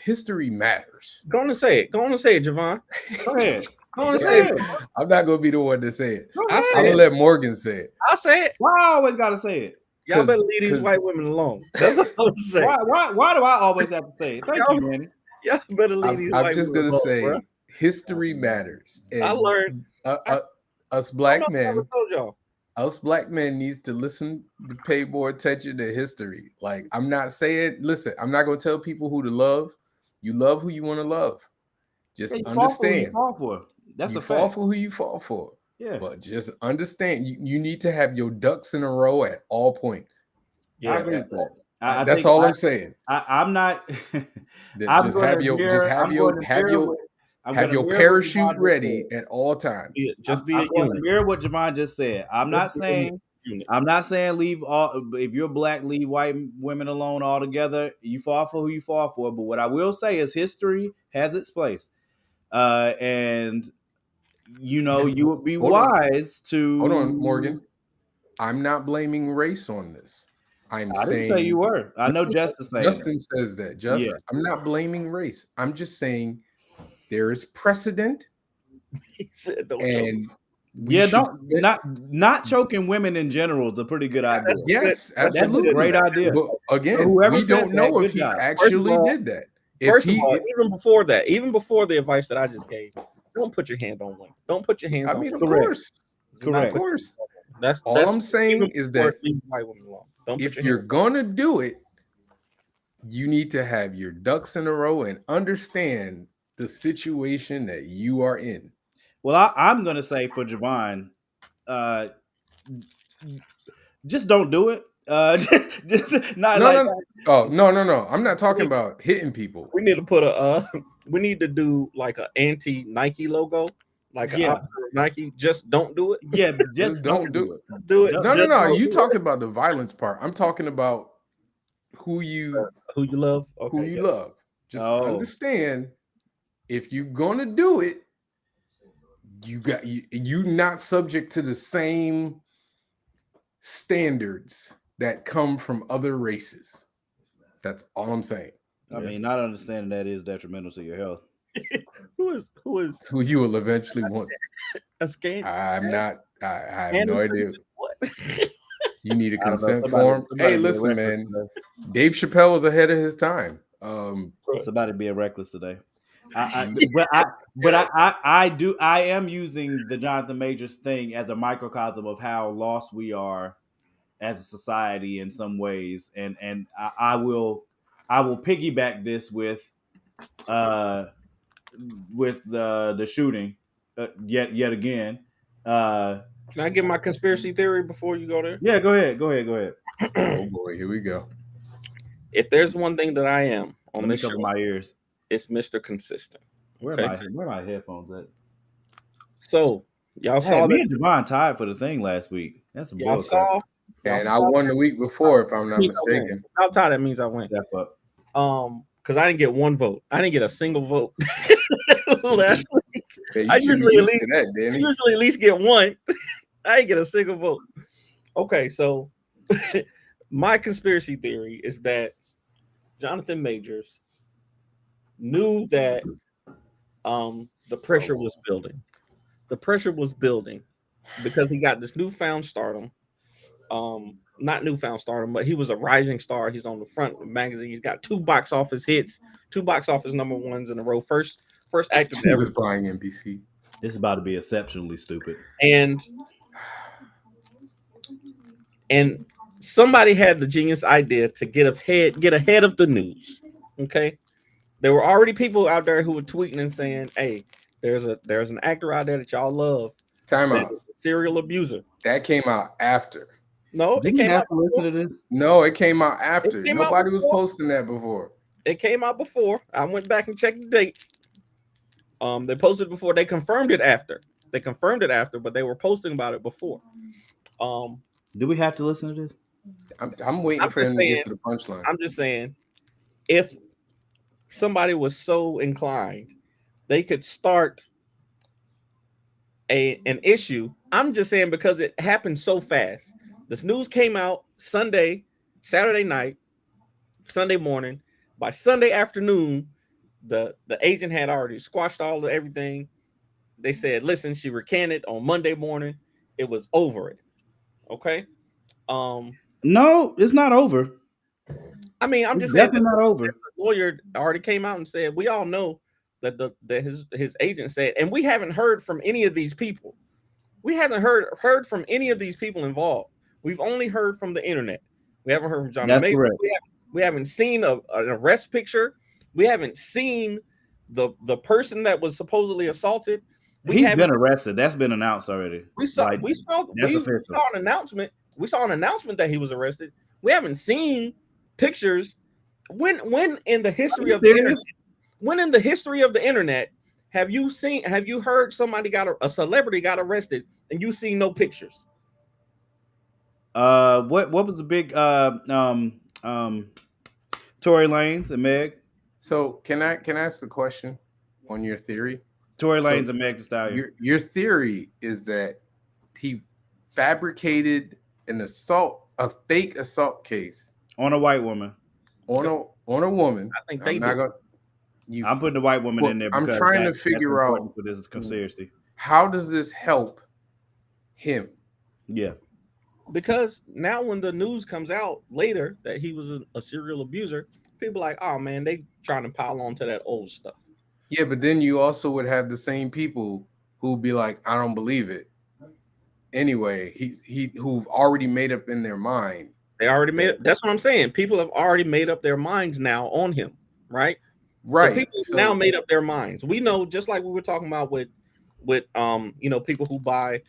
History matters. Go on and say it, Javon. Go ahead. I'm not gonna be the one to say it. I'm gonna let Morgan say it. I'll say it. Why I always gotta say it? Y'all better leave these white women alone. That's all I'm saying. Why do I always have to say it? Thank you, Manny. Y'all better leave these white women alone. I'm just gonna say, bro. History matters. And I learned. Us black men. I told y'all. Us black men needs to pay more attention to history. Like I'm not saying, listen, I'm not gonna tell people who to love. You love who you want to love. Just understand. That's you a fall fact. for who you fall for. Yeah. But just understand, you need to have your ducks in a row at all points. Yeah, I agree with that. That's all I'm saying. I'm not. Just have your parachute ready at all times. Yeah, just be I'm a going to unit. mirror what Javon just said. I'm not saying leave all. If you're black, leave white women alone altogether. You fall for who you fall for. But what I will say is history has its place, and you would be wise to. Hold on, Morgan. I'm not blaming race on this. I didn't say you were. I know Justin saying Justin says that. Yeah. I'm not blaming race. I'm just saying there is precedent. He said, and not choking women in general is a pretty good idea. Yes, absolutely. That's a great idea. But again, we don't know if he actually did that. First of all, even before the advice that I just gave, don't put your hand on women. Don't put your hands on women. Of course. Correct. Of course. That's all I'm saying is that white women alone. If you're gonna do it, you need to have your ducks in a row and understand the situation that you are in. Well, I'm gonna say for Javon, just don't do it. Just not like No. Oh, no. I'm not talking about hitting people. We need to put we need to do like an anti Nike logo, like an opposite of Nike. Just don't do it. Yeah, just don't do it. Do it. No. You talking about the violence part. I'm talking about who you love. Okay, who you love. Just understand, if you're gonna do it, you not subject to the same standards that come from other races. That's all I'm saying. I mean, not understanding that is detrimental to your health. Who is Who you will eventually want. a scam? I'm not. I have no idea. What? You need a consent form. Hey, listen, man. Dave Chappelle was ahead of his time. Somebody being reckless today. I am using the Jonathan Majors thing as a microcosm of how lost we are as a society in some ways, and I will piggyback this with the shooting yet again. Can I give my conspiracy theory before you go there? Yeah, go ahead. Oh boy, here we go. If there's one thing that I am on Let me this cover show, my ears. it's Mr. Consistent. Where are my headphones at? So y'all saw me and Javon tied for the thing last week. That's some bullshit. And I won the week before, if I'm not mistaken. How tied that means I win. Step up. Because I didn't get one vote. I didn't get a single vote last week. Yeah, I usually at least get one. I didn't get a single vote. Okay, so my conspiracy theory is that Jonathan Majors knew that the pressure was building. The pressure was building because he got this newfound stardom. Not newfound stardom, but he was a rising star. He's on the front of the magazine. He's got 2 box office hits, 2 box office number ones in a row. First actor to ever buying NBC. This is about to be exceptionally stupid. And somebody had the genius idea to get ahead of the news. Okay, there were already people out there who were tweeting and saying, "Hey, there's an actor out there that y'all love. Time out. Serial abuser." That came out after. No, it came out. Listen to this? No, it came out after. Nobody was before. posting that before. It came out before. I went back and checked the dates. They posted before. They confirmed it after. But they were posting about it before. Do we have to listen to this? I'm waiting for them to get to the punchline. I'm just saying, if somebody was so inclined, they could start an issue. I'm just saying because it happened so fast. This news came out Saturday night, Sunday morning. By Sunday afternoon, the agent had already squashed all of everything. They said, listen, she recanted on Monday morning. It was over it. Okay. No, it's not over. I mean, I'm just saying definitely not over. The lawyer already came out and said, we all know that his agent said, and we haven't heard from any of these people. We haven't heard from any of these people involved. We've only heard from the internet. We haven't heard from John. That's correct. We haven't seen an arrest picture. We haven't seen the person that was supposedly assaulted. He's been arrested. That's been announced already. We saw an announcement. We saw an announcement that he was arrested. We haven't seen pictures. When in the history of the internet, have you heard a celebrity got arrested and you see no pictures? What was the big Tory Lanez and Meg? So can I ask the question on your theory? Tory Lanez and Meg Thee Stallion. Your theory is that he fabricated a fake assault case on a white woman. On a woman. I think they I'm putting the white woman in there. I'm trying to figure out for this conspiracy. How does this help him? Yeah. Because now when the news comes out later that he was a serial abuser, people are like, oh man, they trying to pile on to that old stuff. Yeah, but then you also would have the same people who'd be like, I don't believe it. Anyway, who've already made up in their mind. They already made it. That's what I'm saying. People have already made up their minds now on him, right? Right. So people now made up their minds. We know, just like we were talking about with people who buy,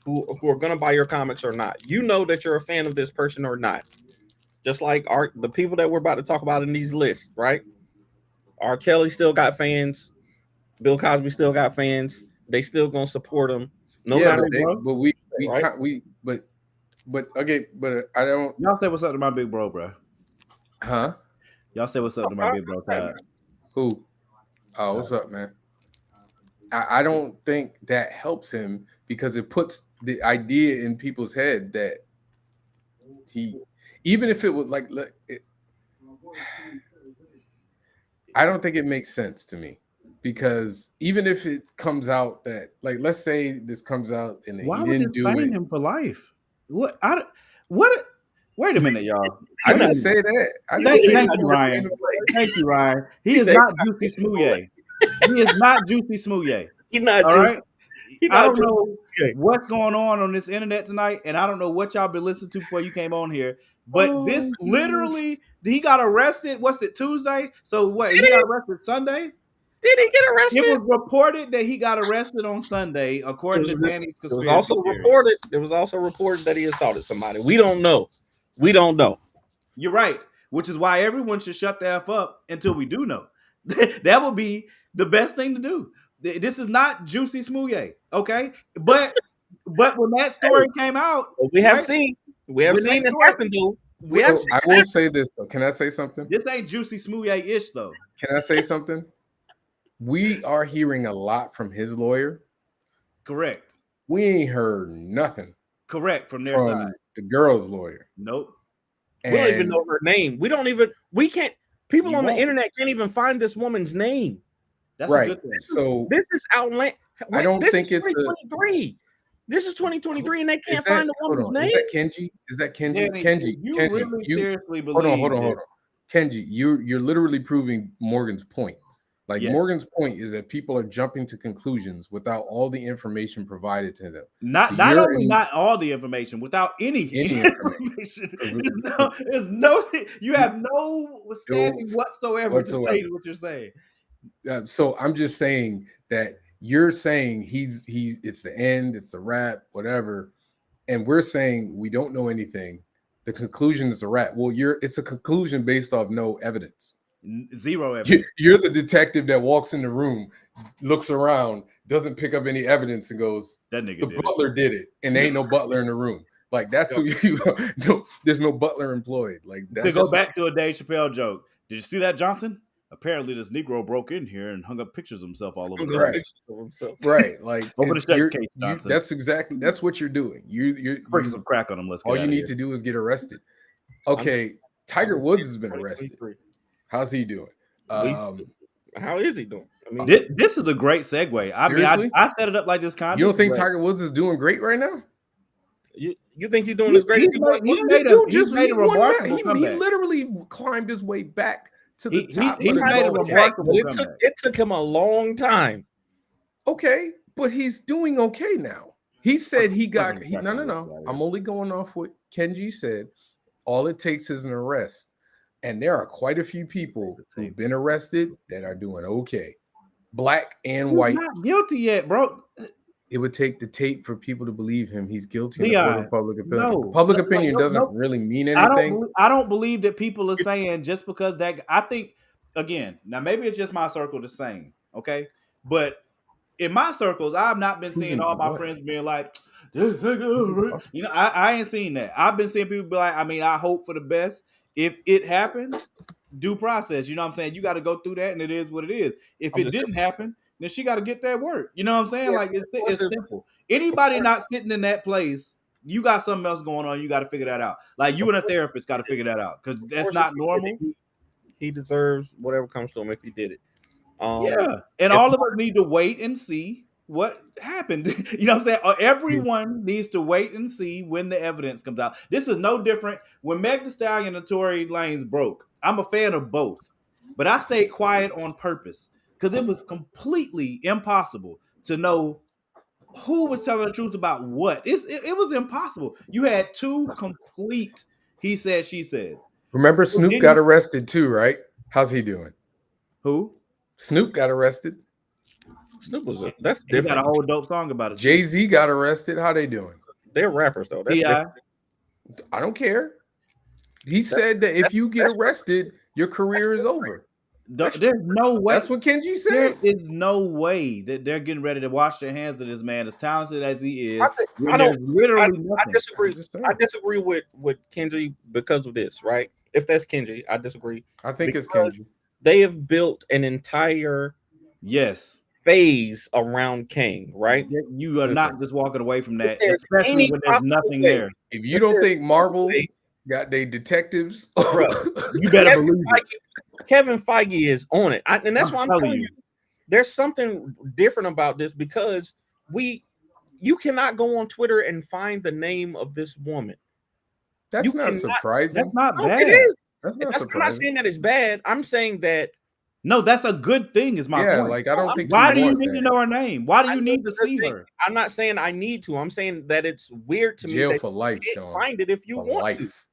who are gonna buy your comics or not. You know that you're a fan of this person or not. Just like the people that we're about to talk about in these lists, right? R.Kelly still got fans. Bill Cosby still got fans. They still gonna support him, no matter what. But okay, but I don't. Y'all say what's up to my big bro. Huh? Y'all say what's up to my big bro. Who? Oh, what's up, man? I don't think that helps him because it puts the idea in people's head that even if it would I don't think it makes sense to me, because even if it comes out that, like, let's say this comes out and why he would didn't this do ban it. him for life? What? Wait a minute, y'all. I didn't say that. Thank you, Ryan. Thank you, Ryan. He is not Juicy Smouye. He is not Juicy Smouye. He's not. All right. I don't know Smouye. what's going on this internet tonight, and I don't know what y'all been listening to before you came on here. But this literally, he got arrested. What's it, Tuesday? So what? He got arrested Sunday. Did he get arrested? It was reported that he got arrested on Sunday, according to Danny's conspiracy. It was also reported that he assaulted somebody. We don't know. You're right, which is why everyone should shut the F up until we do know. That would be the best thing to do. This is not Juicy Smouye, okay? But when that story came out, we have seen it happen, though. I will say this, though. Can I say something? This ain't Juicy Smouye-ish, though. Can I say something? We are hearing a lot from his lawyer. Correct. We ain't heard nothing. Correct, from their side. The girl's lawyer. Nope. We don't even know her name. We can't. People on the internet can't even find this woman's name. That's right. A good thing. So this is outland. I don't think it's 2023. This is 2023, and they can't find the woman's name. Is that Kenji? Kenji, you really seriously believe? Hold on. Kenji, you're literally proving Morgan's point. Like, yes. Morgan's point is that people are jumping to conclusions without all the information provided to them. Not all the information, without any information. There's no, you have no standing whatsoever to say what you're saying. So I'm just saying that you're saying it's the end, it's the wrap, whatever, and we're saying we don't know anything. The conclusion is a wrap. Well, it's a conclusion based off no evidence. Zero evidence. You're the detective that walks in the room, looks around, doesn't pick up any evidence, and goes, "That nigga the butler did it," and there ain't no butler in the room. Like, that's who you. There's no butler employed. Like, to go back to a Dave Chappelle joke. Did you see that, Johnson? Apparently, this Negro broke in here and hung up pictures of himself all over the place. Right. Like, that's what you're doing. You're sprinkling some crack on him. Let's get all you need to do is get arrested. Okay, Tiger Woods has been arrested. How's he doing? How is he doing? I mean, this is a great segue. I mean, I set it up like this kind. You don't think Tiger Woods is doing great right now? You think he's doing as great as he was? He's made a remarkable comeback. He literally climbed his way back to the top. He made a remarkable comeback. It took him a long time. Okay, but he's doing okay now. He said no. I'm only going off what Kenji said. All it takes is an arrest. And there are quite a few people who've been arrested that are doing okay. Black and white. Not guilty yet, bro. It would take the tape for people to believe him. He's guilty in the court of public opinion. No, public opinion doesn't really mean anything. I don't believe that people are saying just because that. I think, again, now maybe it's just my circle the same, okay? But in my circles, I've not been seeing all my friends being like, you know, I ain't seen that. I've been seeing people be like, I mean, I hope for the best. If it happened, due process, you know what I'm saying? You got to go through that, and it is what it is. If it didn't happen, then she got to get that work. You know what I'm saying? Like, it's simple. Anybody not sitting in that place, you got something else going on. You got to figure that out. Like, you and a therapist got to figure that out, because that's not normal. He deserves whatever comes to him if he did it. And all of us need to wait and see what happened. You know what I'm saying? Everyone needs to wait and see when the evidence comes out. This is no different. When Meg Thee Stallion and Tory Lanez broke, I'm a fan of both, but I stayed quiet on purpose because it was completely impossible to know who was telling the truth about what. It was impossible. You had two complete he said, she said. Remember, Snoop got arrested too, right? How's he doing? Who? Snoop got arrested. Snoop was that's He got a different. whole dope song about it. Jay-Z got arrested. How they doing? They're rappers though. That's Ti. different. I don't care. He said that if you get arrested, your career is over. There's no way. That's what Kenji There said. is no way that they're getting ready to wash their hands of this man, as talented as he is. I There's literally I nothing. disagree. I'm just saying. I disagree with Kenji because of this, right? If that's Kenji, I disagree. I think it's Because Kenji. They have built an entire Yes, phase around King, right? you are not just walking away from that, there's especially any when there's possible nothing way- there. If you don't think Marvel way- got their detectives, You better Kevin believe it. Kevin Feige is on it, and that's I'm why I'm telling telling you, there's something different about this because you cannot go on Twitter and find the name of this woman. that's You not cannot- surprising. That's not No, bad. it is. That's not I'm not surprising. saying that it's bad. I'm saying that No, that's a good thing. Is my Yeah, point. like I don't think. Why do you want need that. to know her name? Why do I you know need to the see thing. her? I'm not saying I need to. I'm saying that it's weird to me Jail that for life, you Sean. can't find it if you For want to. life.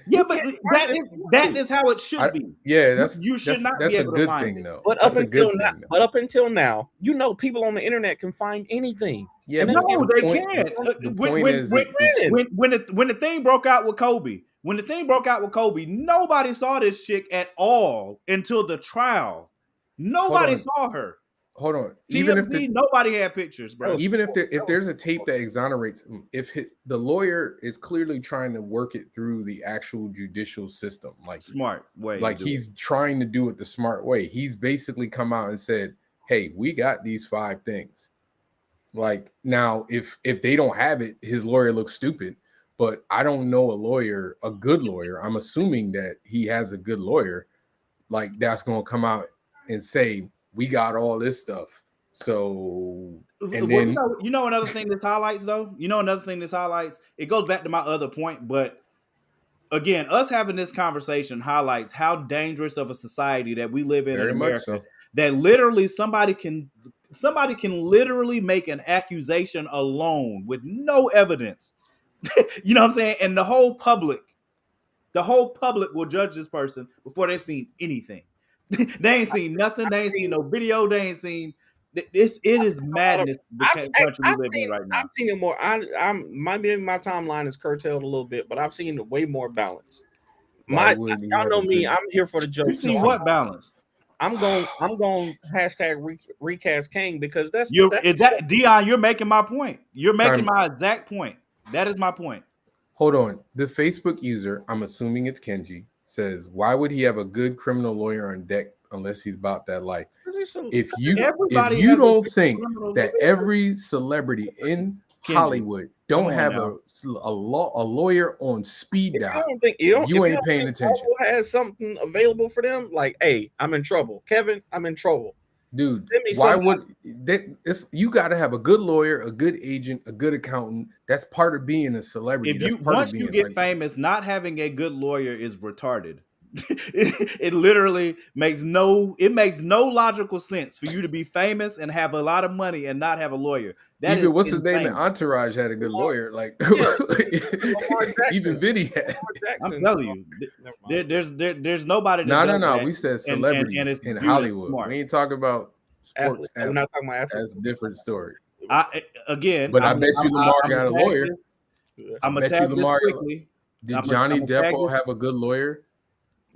Yeah, You but can't that find it is if you want that to. is how it should be. Yeah, that's You should not be that's a able to good find thing it. though. But up That's a until good now, thing. but up until now, you know, people on the internet can find anything. Yeah, And but then No, the they point- can't. the When point when is when, it's- when the thing broke out with Kobe, nobody saw this chick at all until the trial. Nobody on. saw her. hold on. Even if TMZ, nobody had pictures, bro. even if there's a tape that exonerates him, if the lawyer is clearly trying to work it through the actual judicial system, like Smart way. like to do he's trying to do it the smart way. He's basically come out and said, "Hey, we got these 5 things." Like now, if they don't have it, his lawyer looks stupid. But I don't know a good lawyer. I'm assuming that he has a good lawyer, like that's going to come out and say, "We got all this stuff." So, and Well, then you know another thing this highlights, though. It goes back to my other point, but again, us having this conversation highlights how dangerous of a society that we live in very much America. so. That literally somebody can literally make an accusation alone with no evidence. You know what I'm saying? And the whole public will judge this person before they've seen anything. They ain't seen nothing. They ain't seen no video. They ain't seen this. It is madness. The country we live in right now. I've seen it more. Maybe my timeline is curtailed a little bit, but I've seen it way more balanced. Y'all know me. I'm here for the joke. You see what balance? I'm going hashtag recast King because that's Dion. You're making my point. You're making my exact point. That is my point. Hold on. The Facebook user, I'm assuming it's Kenji, says, "Why would he have a good criminal lawyer on deck unless he's about that life?" If you don't think that every celebrity in Hollywood don't have a lawyer on speed dial, you ain't paying attention. Has something available for them, like, hey, I'm in trouble, Kevin, I'm in trouble, dude. Why would that? You got to have a good lawyer, a good agent, a good accountant. That's part of being a celebrity. Once you get famous, not having a good lawyer is retarded. It literally makes no logical sense for you to be famous and have a lot of money and not have a lawyer. Even what's his name in Entourage had a good lawyer. Like even Vinny had. I'm telling you, there's nobody. No. We said celebrities in Hollywood. Smart. We ain't talking about sports. We're not talking about athletes. That's a different story. I bet you Lamar got a lawyer. I'm gonna tell you quickly. Did Johnny Depp have a good lawyer?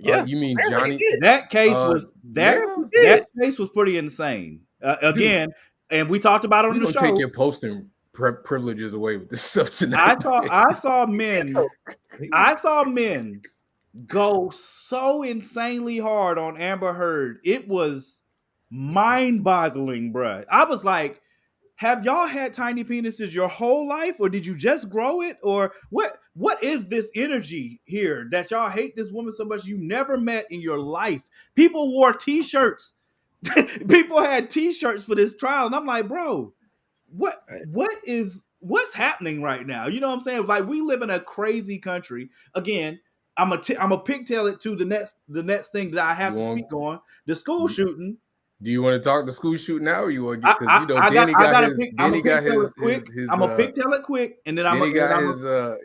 Yeah, you mean Johnny? That case was case was pretty insane. Again, and we talked about it on the show. Take your posting privileges away with this stuff tonight. I saw men go so insanely hard on Amber Heard. It was mind-boggling, bruh. I was like, have y'all had tiny penises your whole life, or did you just grow it? Or what is this energy here that y'all hate this woman so much you never met in your life? People wore t-shirts. People had t-shirts for this trial. And I'm like, bro, what's happening right now? You know what I'm saying? Like, we live in a crazy country. Again, I'm a pigtail it to the next thing that I have to speak on. The school shooting. Do you want to talk the school shooting now, or you want to get, because Danny got his I'm gonna pigtail it quick, and then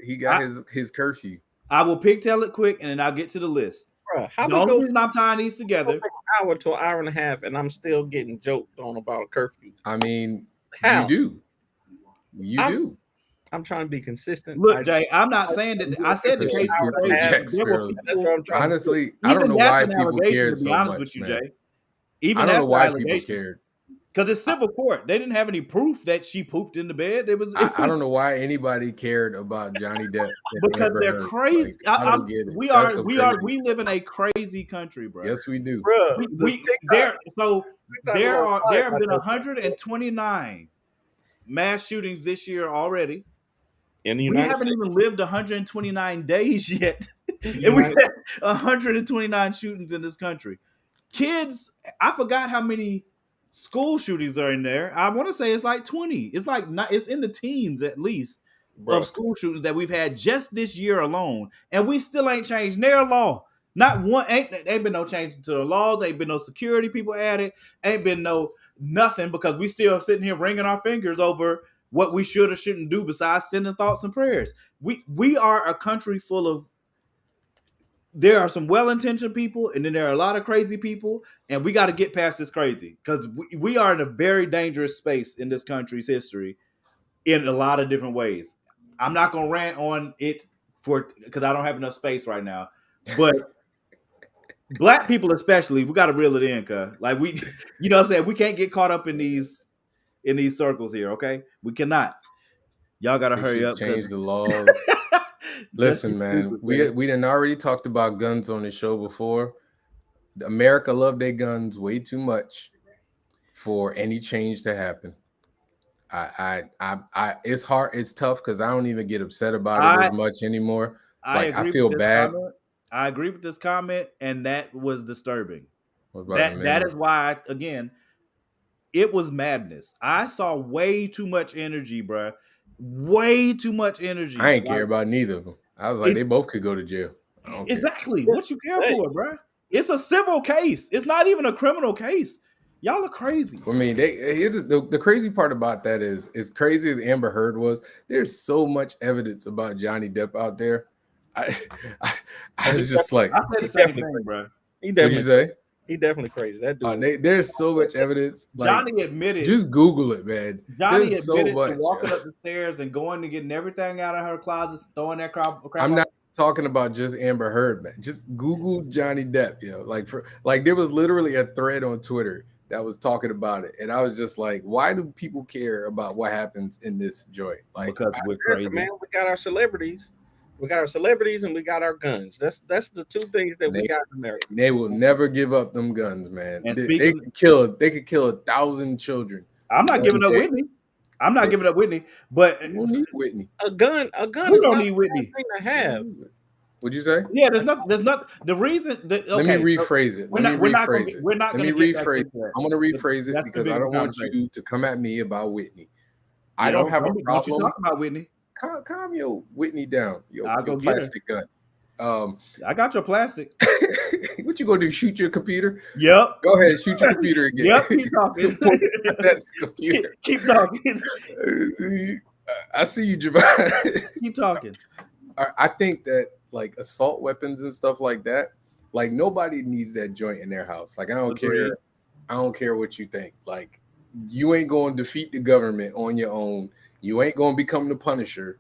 he got his curfew. I will pigtail it quick, and then I'll get to the list. Bruh, how The we only go reason I'm tying these together, from an hour to an hour and a half, and I'm still getting joked on about a curfew? I mean, How? you do. You I'm- do. I'm trying to be consistent. look, Jay, I'm not saying that. I said the case was crazy. Jack There were Sparrow. That's what people. I'm trying to say. Honestly, I don't Even know that's why an people allegation. cared To be so honest much, with you, man. Jay. Even I don't that's know why an people allegation. cared. Because it's civil court. They didn't have any proof that she pooped in the bed. It was. I don't know why anybody cared about Johnny Depp and Because Amber they're Heard. crazy. Like, I don't get it. We That's are. some We crazy live in a crazy country, bro. Yes, we do. Bruh, There. So there TikTok have been 129 mass shootings this year already. in the We United haven't States. even lived 129 days yet, and United- we've had 129 shootings in this country. Kids, I forgot how many school shootings are in there. I want to say it's like 20. It's like not. It's in the teens at least Bruh. of school shootings that we've had just this year alone, and we still ain't changed their law. Not one. Ain't been no change to the laws. Ain't been no security people added. Ain't been no nothing because we still sitting here wringing our fingers over what we should or shouldn't do besides sending thoughts and prayers. We are a country full of. There are some well-intentioned people, and then there are a lot of crazy people, and we got to get past this crazy because we are in a very dangerous space in this country's history in a lot of different ways. I'm not gonna rant on it because I don't have enough space right now, but black people especially, we got to reel it in, cause like we, you know what I'm saying, we can't get caught up in these circles here. Okay, we cannot. Y'all got to They hurry should up. change the laws. Justin Listen, man, Bieber, we done already talked about guns on the show before. America love their guns way too much for any change to happen. It's hard. It's tough because I don't even get upset about it as much anymore. Like I feel bad. I agree with this comment, and that was disturbing. What about That is why, again, it was madness. I saw way too much energy, bro. Way too much energy. I ain't care about neither of them. I was like, they both could go to jail. I don't care. Exactly. What you care for, bro? It's a civil case. It's not even a criminal case. Y'all are crazy. I mean, the crazy part about that is, as crazy as Amber Heard was, there's so much evidence about Johnny Depp out there. I was just like, I said the same thing, bro. What'd you say? He definitely crazy. That dude. There's so much evidence. Like, Johnny admitted. Just Google it, man. Johnny There's admitted so much, to walking up the stairs and going to getting everything out of her closet, throwing that crap. I'm not talking about just Amber Heard, man. Just Google Johnny Depp, there was literally a thread on Twitter that was talking about it, and I was just like, why do people care about what happens in this joint? Like, because we're crazy, man. We got our celebrities. We got our celebrities and we got our guns. That's the two things that we got in America. They will never give up them guns, man. And They could kill 1,000 children. I'm not giving up Whitney. I'm not giving up Whitney, but we don't need Whitney. A gun. We don't need Whitney. Thing to have. What'd you say? Yeah, there's nothing. The reason. Okay, let me rephrase it. We're not going to rephrase it. I'm going to rephrase it because I don't want you to come at me about Whitney. I don't have a problem. Don't you talk about Whitney? Calm your Whitney down. Your go plastic gun. I got your plastic. What you gonna do? Shoot your computer? Yep. Go ahead, shoot your computer again. Yep. Keep talking. That's computer. Keep talking. I see you, Javon. Keep talking. I think that like assault weapons and stuff like that, like nobody needs that joint in their house. Like I don't care. I don't care what you think. Like you ain't going to defeat the government on your own. You ain't going to become the Punisher.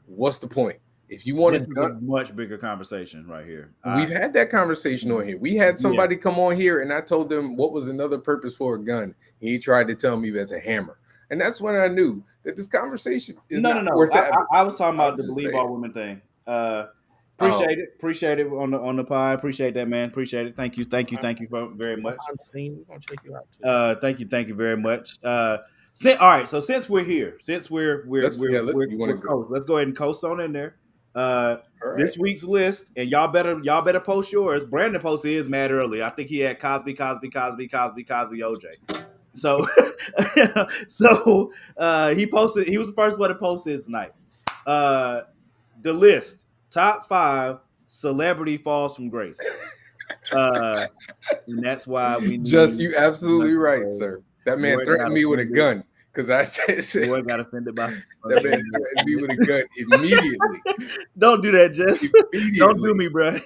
What's the point? If you want a much bigger conversation right here. We've had that conversation on here. We had somebody come on here and I told them what was another purpose for a gun. He tried to tell me that's a hammer. And that's when I knew that this conversation is not worth having. I was talking about the believe all women thing. Appreciate it on the pod. Appreciate that, man. Appreciate it. Thank you very much. We're gonna check you out too. Thank you very much. All right, so since we're here, let's go ahead and coast on in there. This week's list, and y'all better post yours. Brandon posted his mad early. I think he had Cosby, OJ. So he posted. He was the first one to post his tonight. The list: top 5 celebrity falls from grace. And that's why we need. You absolutely right, sir. That man threatened me with a gun. Because I said, boy got offended by that man threatened me with a gun immediately. Don't do that, Jess. Don't do me, bro.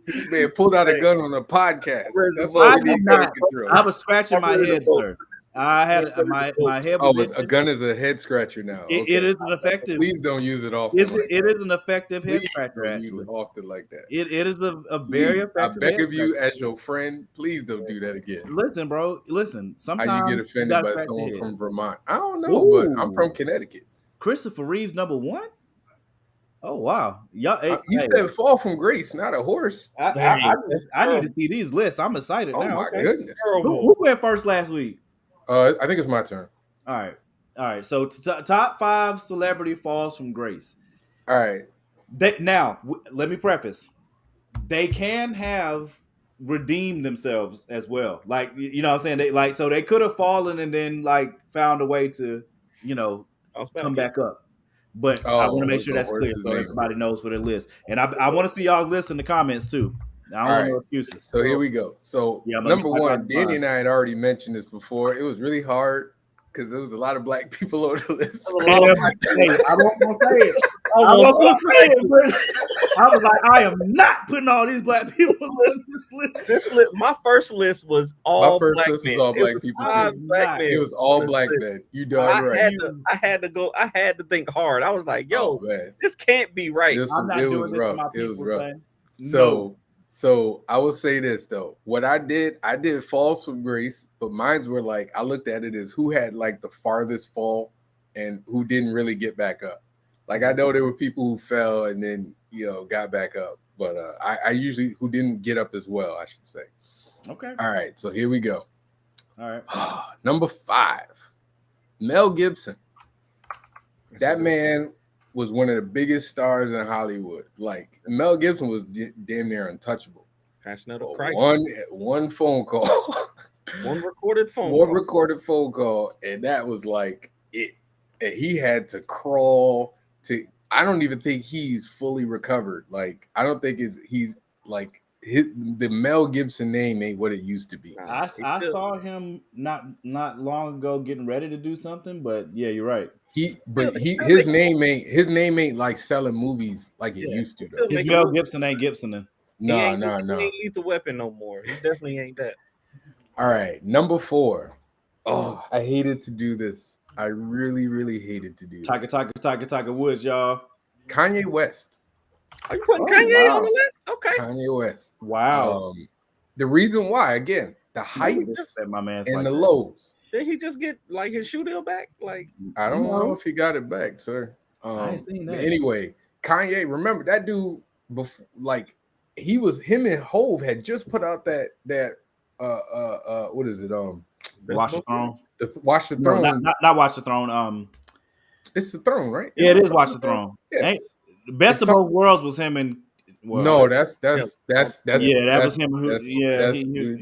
This man pulled out a gun on a podcast. Where's the That's vote? why I we did need gun not. control. I was scratching my I'm ready to head, vote. sir. I had I'm ready to my head Oh, was a itching. gun is a head scratcher now. It Okay. is an effective. Please don't use it often. It like that. is an effective head Please scratcher. don't use Actually, it often like that. it is a very Please, I effective. beg head of you, scratcher. as your friend, please don't do that again. Listen, bro. Listen. How Sometimes you get you offended gotta by scratch someone your head. from Vermont? I don't know, but I'm Ooh. from Connecticut. Christopher Reeves, number 1. Oh wow, y'all. He said fall from grace, not a horse. Dang, that's I need to terrible. see these lists. I'm excited Oh now. my Okay. goodness. Who went first last week? I think it's my turn. All right. So top 5 celebrity falls from grace. All right. Let me preface. They can have redeemed themselves as well. Like you know what I'm saying? They could have fallen and then like found a way to, come back up. But I want to make sure that's clear so everybody knows what it is. And I want to see y'all list in the comments too. I don't want no excuses. So here we go. So number 1, Danny and I had already mentioned this before. It was really hard because there was a lot of black people on the list. I wasn't gonna say it. I was like, I am not putting all these black people on this list. My first list was all My first black list men. was all black people. Black men. It was all on this black list. men. You darn right. I had to think hard. I was like, yo, man. this can't be right. I'm not it doing was this rough. to my people, It was rough. man. So I will say this though. What I did falls from grace, but mine's were like I looked at it as who had like the farthest fall and who didn't really get back up. Like I know there were people who fell and then got back up, but I usually who didn't get up as well, I should say. Okay. All right, so here we go. All right. Number 5, Mel Gibson. That man was one of the biggest stars in Hollywood. Like Mel Gibson was damn near untouchable. Passionate of Christ. One phone call, one recorded phone call, and that was like it. And he had to crawl to. I don't even think he's fully recovered. Like I don't think he's like the Mel Gibson name ain't what it used to be. I saw him not long ago getting ready to do something, but yeah, you're right. His name ain't like selling movies like it used to. Though. His Mel Gibson ain't Gibsoning. No. He ain't Lethal Weapon no more. He definitely ain't that. All right, number 4. Oh, I hated to do this. I really, really hated to do this. Tiger Woods, y'all. Kanye West. Are you putting Kanye on the list? Okay. Kanye West. Wow. The reason why, again, the heights my man and the lows. Did he just get like his shoe deal back? Like I don't know if he got it back, sir. I ain't seen that. Anyway, Kanye, remember that dude before, like him and Hove had just put out that what is it? Watch the Throne. Watch the Throne. No, not Watch the Throne. It's the Throne, right? Yeah, it is Watch the Throne. Yeah. The best of both worlds was him and. Well, no, that's that was him.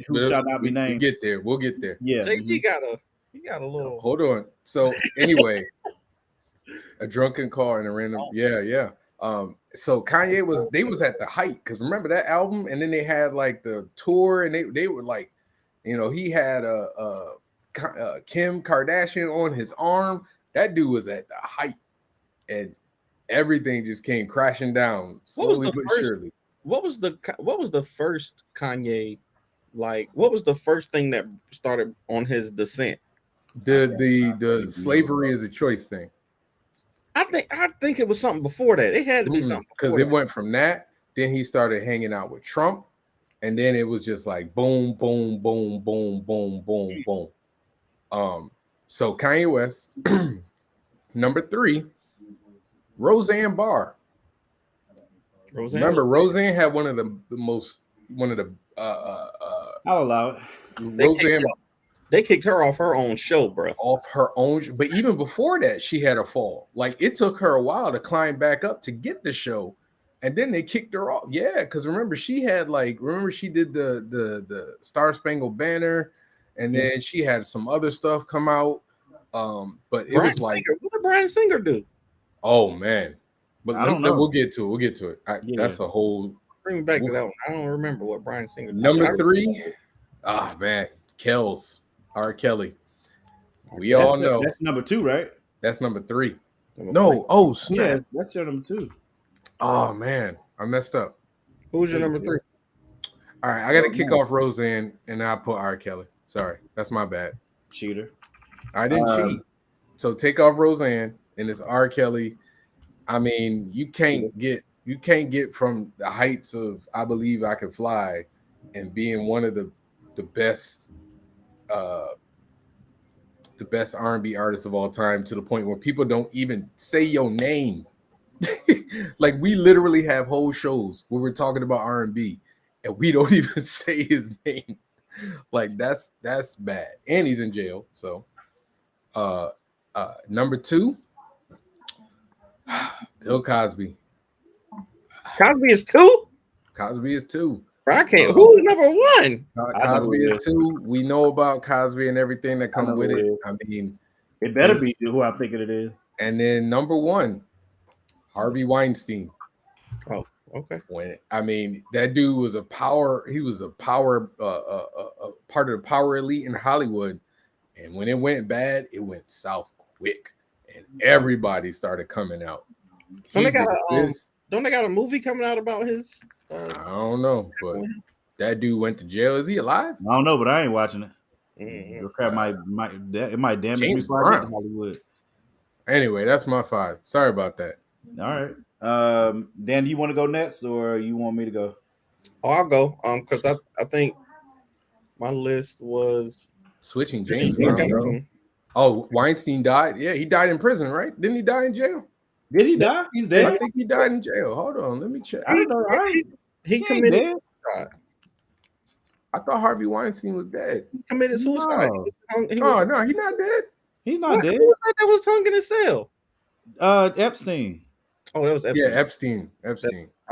Who shall not be named. We'll get there. Yeah, Jay-Z got a little. Hold on. So anyway, a drunken car and a random. Yeah. So Kanye was at the height because remember that album, and then they had like the tour, and they were like, he had Kim Kardashian on his arm. That dude was at the height, and everything just came crashing down slowly but surely. What was the first Kanye? Like, what was the first thing that started on his descent? The slavery is a choice thing. I think it was something before that. It had to be something because it went from that. Then he started hanging out with Trump, and then it was just like boom, boom, boom, boom, boom, boom, boom. So Kanye West, number 3, Roseanne Barr. Remember, Roseanne had one of the I'll allow it. Roseanne. They kicked her off her own show, bro. Off her own, but even before that, she had a fall. Like it took her a while to climb back up to get the show, and then they kicked her off. Yeah, because remember she did the Star Spangled Banner, and then she had some other stuff come out. But it was like, what did Bryan Singer do? Oh man, but we'll get to it. That's a whole. Bring me back to that one. I don't remember what Bryan Singer did. Number 3. Man, Kells. R.Kelly. We all know. That's number 2, right? That's number 3. No. Oh, snap. Yeah, that's your number 2. Oh, man. I messed up. Who's your number 3? All right, I got to kick off Roseanne, and I'll put R. Kelly. Sorry, that's my bad. Cheater. I didn't cheat. So take off Roseanne, and it's R. Kelly. I mean, you can't get from the heights of "I Believe I Can Fly" and being one of the best R&B artists of all time to the point where people don't even say your name. Like we literally have whole shows where we're talking about R&B and we don't even say his name. Like that's bad. And he's in jail. So number 2, Bill Cosby. Cosby is 2? Cosby is 2. I can't. Who is number 1? Cosby is 2. We know about Cosby and everything that comes with it. I mean, it better be who I'm thinking it is. And then number 1, Harvey Weinstein. Oh, okay. I mean, that dude was a power. He was a power, part of the power elite in Hollywood. And when it went bad, it went south quick, and everybody started coming out. Don't they got a movie coming out about his? I don't know, but that dude went to jail. Is he alive? I don't know, but I ain't watching it. Mm-hmm. It might damage me before I get to Hollywood. Anyway, that's my 5. Sorry about that. All right. Dan, you want to go next, or you want me to go? Oh, I'll go. Because I think my list was switching James Brown. Oh, Weinstein died. Yeah, he died in prison, right? Didn't he die in jail? Did he die? He's dead. I think he died in jail. Hold on, let me check. I don't know. He committed suicide. I thought Harvey Weinstein was dead. He committed suicide. No, he's not dead. He's not dead. Who was that was hung in his cell? Epstein. Oh, that was Epstein. Yeah, Epstein.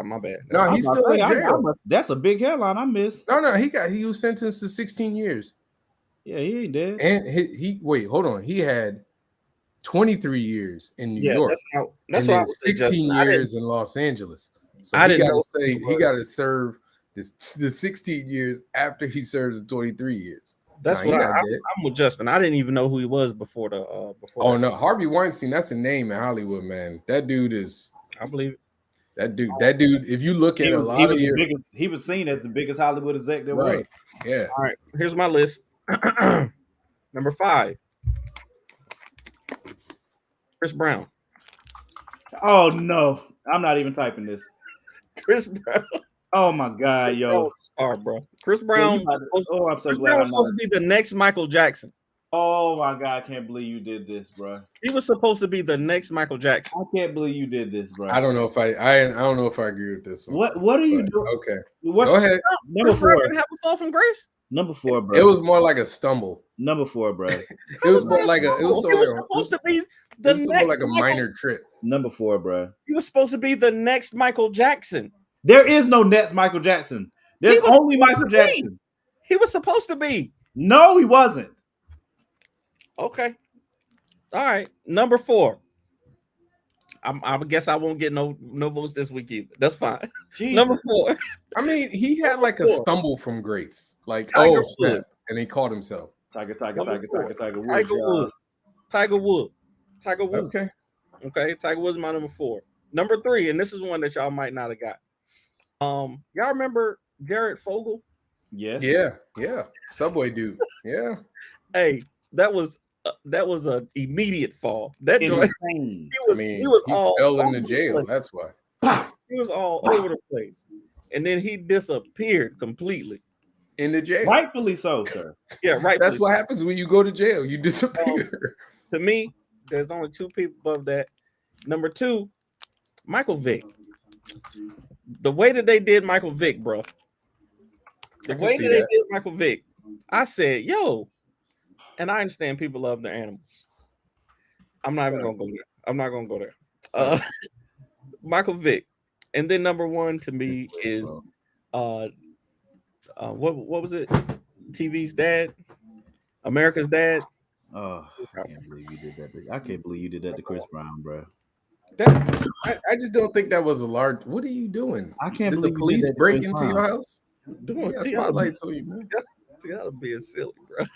My bad. No, he's still in jail. That's a big headline I missed. No, he was sentenced to 16 years. Yeah, he ain't dead. And he wait, hold on. He had 23 years in New York. That's why 16 years in Los Angeles. So he got to serve the 16 years after he serves the 23 years. That's what I'm with Justin. I didn't even know who he was before the before. Oh no, Harvey Weinstein, that's a name in Hollywood, man. That dude is, I believe it. That dude, if you look at he was seen as the biggest Hollywood exec there was. Yeah. All right, here's my list. Number 5, Chris Brown. Oh no, I'm not even typing this. Chris Brown. Oh my God, yo, star, bro. Chris Brown. I'm so glad. Brown was supposed to be the next Michael Jackson. Oh my God, I can't believe you did this, bro. He was supposed to be the next Michael Jackson. I can't believe you did this, bro. I don't know if I don't know if I agree with this one. What are you doing? Okay, go ahead. Number 4. Didn't have a fall from grace. Number 4, bro. It was more like a stumble. Number 4, bro. It was more like a. It was supposed to be the next. More like a minor trip. Number 4, bro. He was supposed to be the next Michael Jackson. There is no next Michael Jackson. There's only Michael Jackson. He was supposed to be. No, he wasn't. Okay. All right. Number 4. I guess I won't get no votes this week either. That's fine. Jesus. Number 4. I mean, he had like a stumble from grace. Like, Tiger snaps, and he caught himself. Tiger Woods. Tiger Woods. Okay. Tiger Woods is my number 4. Number 3, and this is one that y'all might not have got. Y'all remember Garrett Fogel? Yes. Yeah. Subway dude. Yeah. Hey, that was an immediate fall. That joint, he fell into jail. That's why. He was all over the place, and then he disappeared completely into jail. Rightfully so, sir. Yeah, right. That's what happens when you go to jail. You disappear. To me, there's only 2 people above that. Number 2, Michael Vick. The way that they did Michael Vick, bro. The way that they did Michael Vick, I said, yo, and I understand people love their animals. I'm not even gonna go there. I'm not gonna go there. Michael Vick. And then number 1 to me is what was it? TV's dad? America's dad? Oh, I can't believe you did that. I can't believe you did that to Chris Brown, bro. I just don't think that was a large. What are you doing? I can't Did believe the police break into your house. Doing spotlights on you, man. Tiana being silly, bro.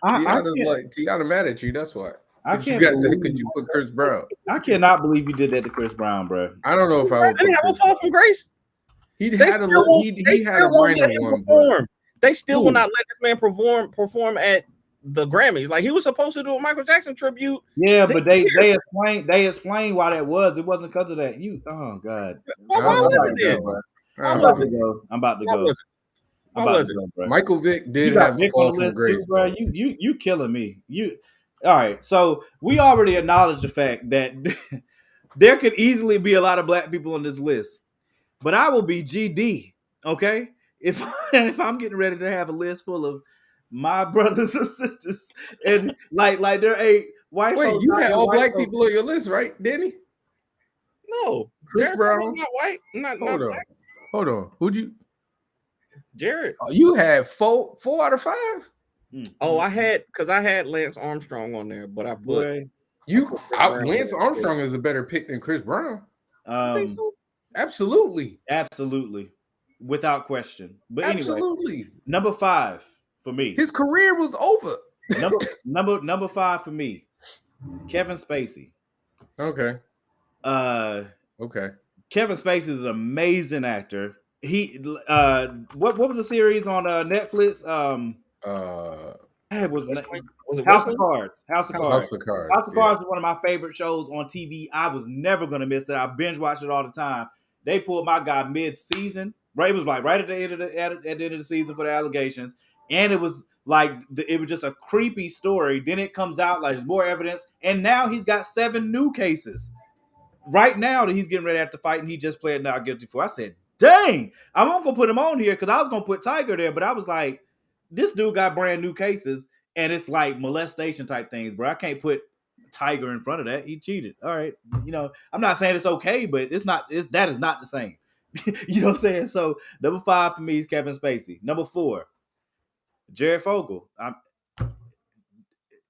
Tiana mad at you. That's why. I can't believe because you put Chris Brown. I cannot believe you did that to Chris Brown, bro. I don't know if I would. Didn't have a fall from grace. He They had a still little. won't, He they had still a won't minor let him one, but perform. They still will Ooh. not let this man perform at the Grammys. Like he was supposed to do a Michael Jackson tribute. Yeah, this but they year. explained why that was. It wasn't because of that. Oh God. Why I don't know was about it then? that one. I Why I'm don't about was know. to it? go. I'm about to Why go. was it? I'm Why about was to it? go, bro. Michael Vick You did got have a Vic on fall the from list grace, too, bro. though. You killing me. You all right? So we already acknowledged the fact that there could easily be a lot of black people on this list, but I will be GD. Okay, if if I'm getting ready to have a list full of my brothers and sisters, and like there ain't white Wait, folks you out had here, all white black folks. people on your list, right, Danny? No, Chris Jared Fogel's Brown. not white. Not Hold on, black. hold on. Who'd you? Jared. You had four out of 5. Oh, I had Lance Armstrong on there, but I put boy. Chris Brown Lance there. Armstrong is a better pick than Chris Brown. You think so? Absolutely, Absolutely, without question. But anyway, absolutely. number 5 for me. His career was over. Number 5 for me. Kevin Spacey. Okay, Uh, okay. Kevin Spacey is an amazing actor. He what was the series on Netflix? It was Was it House of Whistling? Cards. House of Cards. House of Cards. House of Yeah. Cards is one of my favorite shows on TV. I was never gonna miss it. I binge watched it all the time. They pulled my guy mid-season. Right, it was like right at the end of at the end of the season for the allegations, and it was like it was just a creepy story. Then it comes out like there's more evidence, and now he's got 7 new cases. Right now that he's getting ready after fighting, he just pled not guilty for. I said, "Dang, I won't go put him on here because I was gonna put Tiger there, but I was like, this dude got brand new cases, and it's like molestation type things, bro. I can't put Tiger in front of that. He cheated. All right, I'm not saying it's okay, but that is not the same. You know what I'm saying? So number 5 for me is Kevin Spacey. Number 4, Jared Fogle.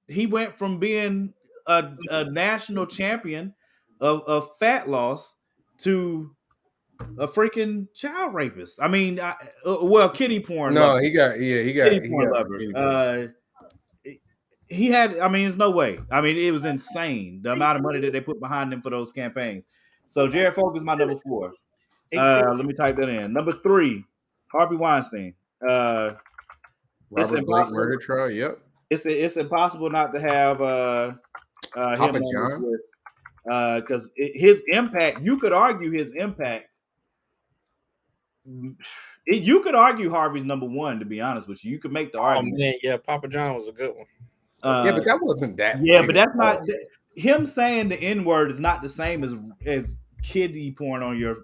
He went from being a national champion of fat loss to a freaking child rapist. I mean, kitty porn No, lover. he got Kitty porn lover. kitty porn. He had. I mean, there's no way. I mean, it was insane the amount of money that they put behind him for those campaigns. So Jared Fogle is my number 4. Let me type that in. Number 3, Harvey Weinstein. Robert Blake murder trial. Yep. It's impossible not to have Papa him John. because his impact. You could argue his impact. You could argue Harvey's number 1. To be honest with you, you could make the argument. Man, yeah, Papa John was a good one. Yeah, but that wasn't that. Yeah, but that's not him saying the N-word is not the same as kiddie porn on your.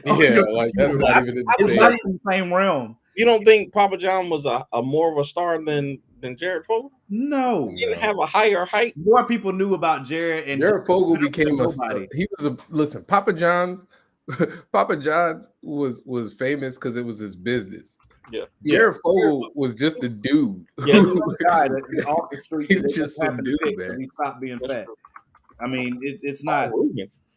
Yeah, like that's not even the It's same. not in the same realm. You don't think Papa John was a more of a star than Jared Fogle? No, He didn't have a higher height. more people knew about Jared, and Jared Fogle became nobody. Listen, Papa John's was famous because it was his business. Yeah. Jared Fogle was just a dude. Yeah, off the street. He's just a dude, man. He stopped being That's fat. true. I mean, it's not.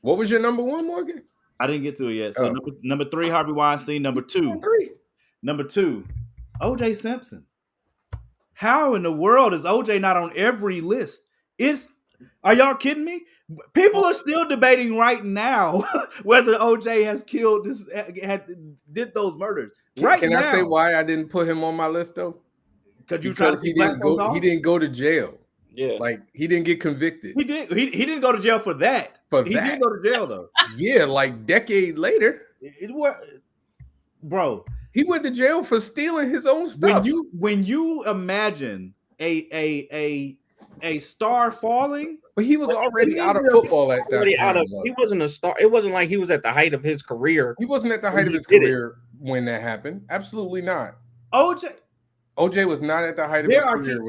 What was your number 1, Morgan? I didn't get to it yet. So number 3, Harvey Weinstein. Number 2, O.J. Simpson. How in the world is O.J. not on every list? Are y'all kidding me? People are still debating right now whether O.J. has killed did those murders. Can I say why I didn't put him on my list though? Because he didn't go to jail. Yeah, like he didn't get convicted. He did. He didn't go to jail for that. He did go to jail though. Yeah, like decade later. Bro, he went to jail for stealing his own stuff. When you imagine a star falling, but he was already out of football at that time. He wasn't a star. It wasn't like he was at the height of his career. He wasn't at the height of his career when that happened. Absolutely not. OJ was not at the height of his career.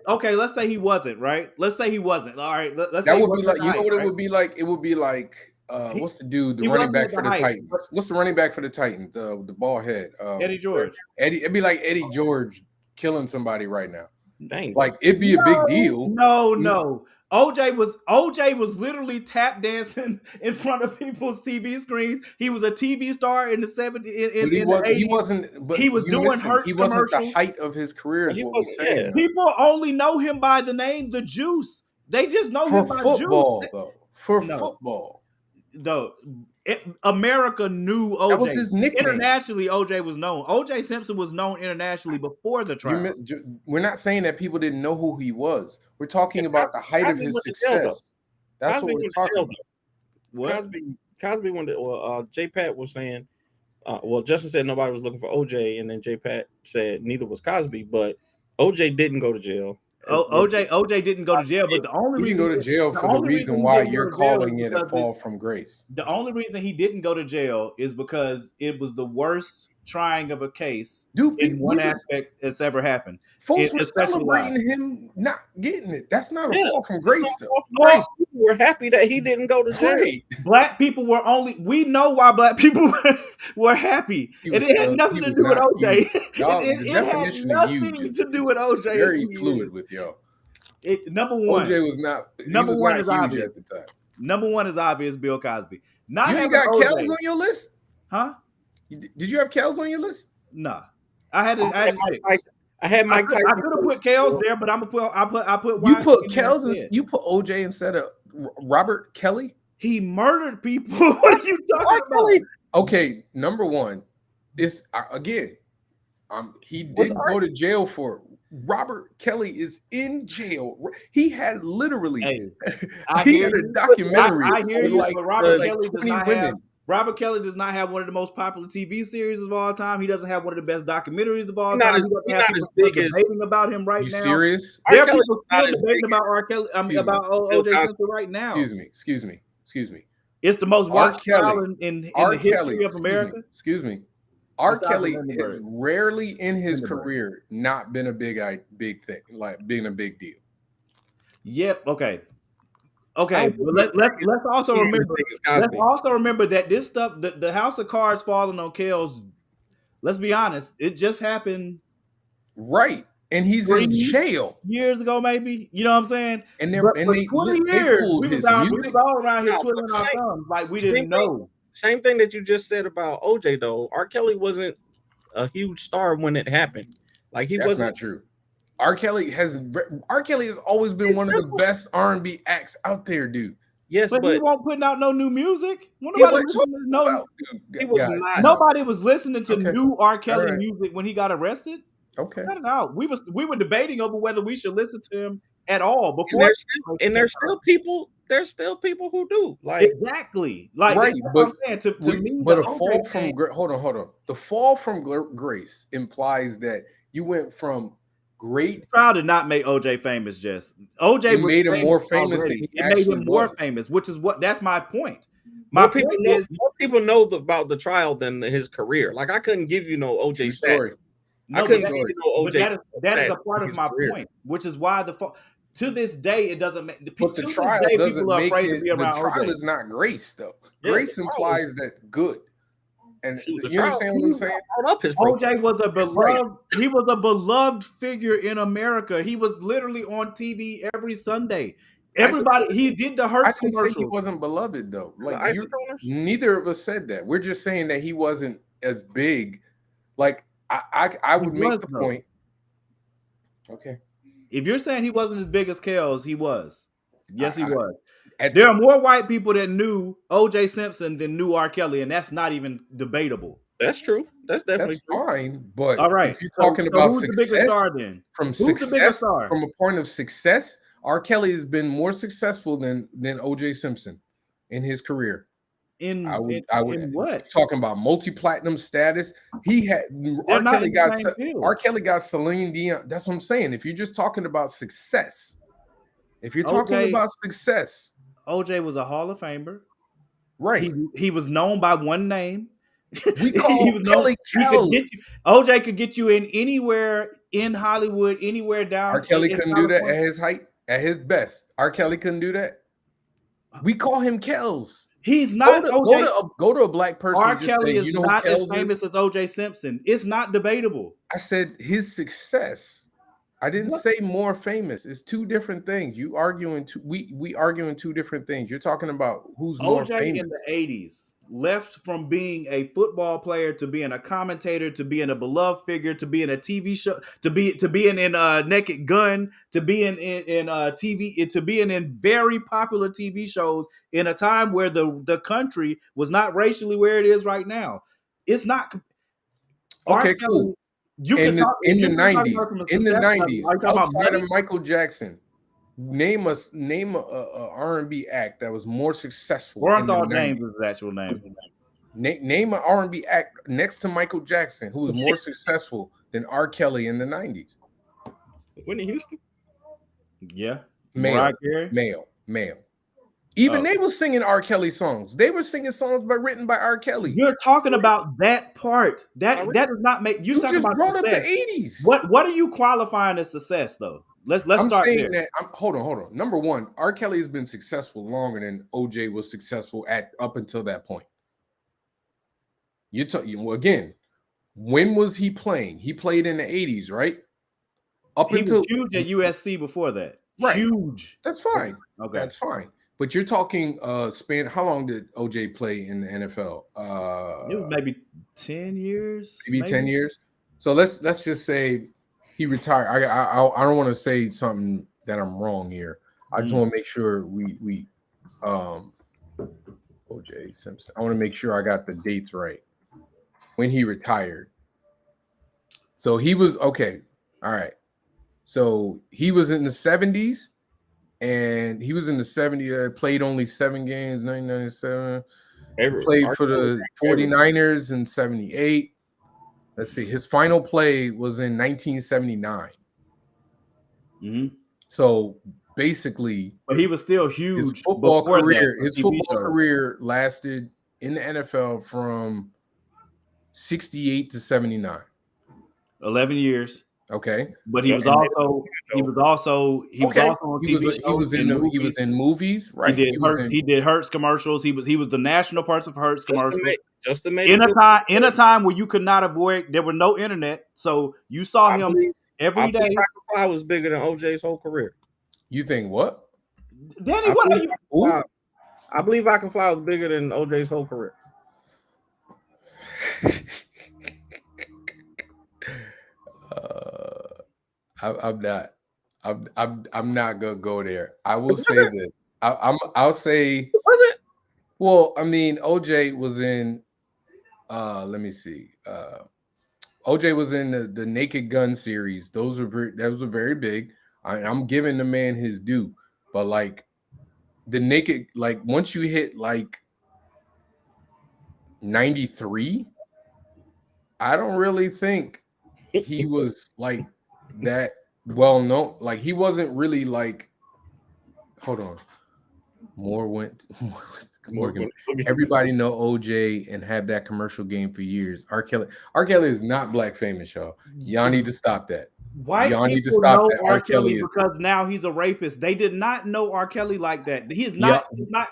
Okay. Let's say he wasn't, right? Let's say he wasn't. All right. Let's that say would be like, you know what it would be like? It would be like, what's the dude? The running back for the Titans. What's the running back for the Titans? The bald head. Eddie George. It'd be like Eddie George killing somebody right now. Dang. Like it'd be a big deal. No. OJ was literally tap dancing in front of people's TV screens. He was a TV star in the 70s. In the 80s. He wasn't. But he was doing Hertz He wasn't commercials. the height of his career. Is what we're saying. People only know him by the name The Juice. They just know him by football, Juice. though. For football. No, America knew OJ. That was his nickname. Internationally, OJ was known. OJ Simpson was known internationally before the trial. We're not saying that people didn't know who he was. We're talking about the height of his success. That's what we're talking about. What? Cosby went to, J. Pat was saying, Justin said nobody was looking for OJ, and then J. Pat said neither was Cosby, but OJ didn't go to jail. OJ didn't go to jail, but the only He reason didn't go to jail for the reason he why didn't go you're to jail calling is it a because fall from grace. the only reason he didn't go to jail is because it was the worst trying of a case in one aspect that's ever happened. Folks were celebrating him not getting it. That's not a fall from grace, though. People were happy that he didn't go to jail. Right. Black people were we know why black people were happy. It had nothing to do with OJ. It had nothing to do with OJ. Very fluid with y'all. Number one, OJ was not. Number one is huge obvious at the time. Number one is obvious. Bill Cosby. You ain't got Kells on your list, huh? Did you have Kells on your list? Nah, I had Mike Tyson. I could have put Kells there, but I put. You put Kells and you put OJ instead of Robert Kelly. He murdered people. What are you talking about? Okay, number one is again, he didn't go to jail for it. Robert Kelly is in jail. He had literally he had a documentary. I hear you, but Robert Kelly does 20 not women. have. Robert Kelly does not have one of the most popular TV series of all time. He doesn't have one of the best documentaries of all time. He's not as big as debating about him right now. You serious? There are people still debating about R. Kelly. About OJ Simpson right now. Excuse me. It's the most watched trial in the history of America. Excuse me. R. Kelly has rarely in his career not been a big thing, like being a big deal. Yep. Okay. But let's also remember. Let's also remember that this stuff, the House of Cards falling on Kells. Let's be honest. It just happened. Right. And he's in jail years ago, maybe. You know what I'm saying? And for 20 years, we was all around here twiddling our thumbs like we didn't know. Same thing that you just said about OJ, though. R. Kelly wasn't a huge star when it happened. Like he wasn't. That's not true. R. Kelly has always been one of the best R&B acts out there, dude. Yes, but he won't putting out no new music. Nobody was listening to new R. Kelly music when he got arrested. Okay, cut it out. We were debating over whether we should listen to him at all before. And there's still people. There's still people who do exactly like right. But to me, but a fall from hold on. The fall from grace implies that you went from great. Trial did not make OJ famous. Just OJ made him more famous. Than it made him more famous, which is that's my point. More people know about the trial than his career. Like I couldn't give you no OJ story. No, that is a part of my point, which is why to this day it doesn't make. But the trial doesn't make it. The trial is not grace, though. Grace implies that good. And you understand what I'm saying? OJ was a beloved. He was a beloved figure in America. He was literally on TV every Sunday. Everybody, he did the Hertz commercial. He wasn't beloved though. Like neither of us said that. We're just saying that he wasn't as big. Like I would make the point. Okay. If you're saying he wasn't as big as Kells, he was. Yes, he was. There are more white people that knew O.J. Simpson than knew R. Kelly, and that's not even debatable. That's true. That's definitely fine. But all right, if you're talking about who's success, the biggest star then? From success, from a point of success, R. Kelly has been more successful than O.J. Simpson in his career. In what? Talking about multi-platinum status. He had R. Kelly got Celine Dion. That's what I'm saying. If you're just talking about success, talking about success, OJ was a Hall of Famer. Right. He was known by one name. We call Kelly Kells. OJ could get you in anywhere in Hollywood, anywhere down. R. Kelly couldn't do that at his height, at his best. R. Kelly couldn't do that. We call him Kells. He's not go to a black person. R. Kelly is not as famous as O.J. Simpson. It's not debatable. I said his success. I didn't say more famous. It's two different things. We arguing two different things. You're talking about who's more famous. in the 80s. left from being a football player to being a commentator to being a beloved figure to being a TV show to being in Naked Gun to being in TV to being in very popular TV shows in a time where the country was not racially where it is right now. It's not. Okay, R. Kelly, cool. you can talk In if the you're talking '90s, about from a in the success level, '90s, are you talking about outside of money? Michael Jackson, name a R&B act that was more successful in the Orenthal 90s. James is his actual name. Name an R&B act next to Michael Jackson who was more successful than R. Kelly in the '90s. Whitney Houston. Yeah, Male, Mariah Carey. male. Even they were singing R. Kelly songs. They were singing songs written by R. Kelly. You're talking about that part. That does not make you talking just about brought success. up the '80s. What are you qualifying as success though? Let's I'm start saying there. that hold on. Number one, R. Kelly has been successful longer than OJ was successful up until that point. Well, again, when was he playing? He played in the '80s, right? He was huge at USC before that. Right. Huge. That's fine. Okay. That's fine. But you're talking span. How long did OJ play in the NFL? It was maybe 10 years. Maybe 10 years. So let's just say he retired. I don't want to say something that I'm wrong here. I just want to make sure we OJ Simpson. I want to make sure I got the dates right. When he retired. So he was okay. All right. So he was in the 70s. And he was in the 70s, played only 7 games, 1997. Played for the 49ers in 78. Let's see. His final play was in 1979. Mm-hmm. So basically, but he was still huge. His football career lasted in the NFL from 68 to 79. 11 years. Okay, but he was also on TV shows. He was in movies, right? He did Hertz commercials. He was the national person for Hertz commercials. In a time where you could not avoid, there was no internet, so you saw him every day. I think I was bigger than OJ's whole career. You think what? Danny, what are you? I believe I Can Fly was bigger than OJ's whole career. I'm not gonna go there. I will say this. I'll say. Was it? Well, I mean, OJ was in. Let me see. OJ was in the Naked Gun series. Those were very big. I'm giving the man his due, but like the Naked, like once you hit like 93, I don't really think he was like that well known. Like he wasn't really like. Hold on. Morgan. Everybody know OJ and had that commercial game for years. R. Kelly is not black famous, y'all. Y'all need to stop that. White people know R. Kelly because now he's a rapist. They did not know R. Kelly like that. He's not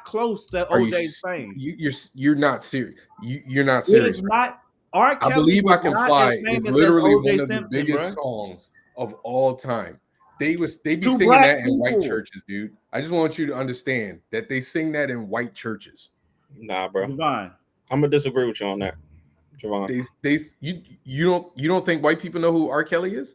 close to OJ's fame. You're not serious. You're not serious. It is not R. Kelly. I Believe I Can Fly is literally one of the Simpson, biggest songs of all time. They be singing that in white churches, dude. I just want you to understand that they sing that in white churches. Nah, bro. Javon. I'm gonna disagree with you on that, Javon. You don't think white people know who R. Kelly is?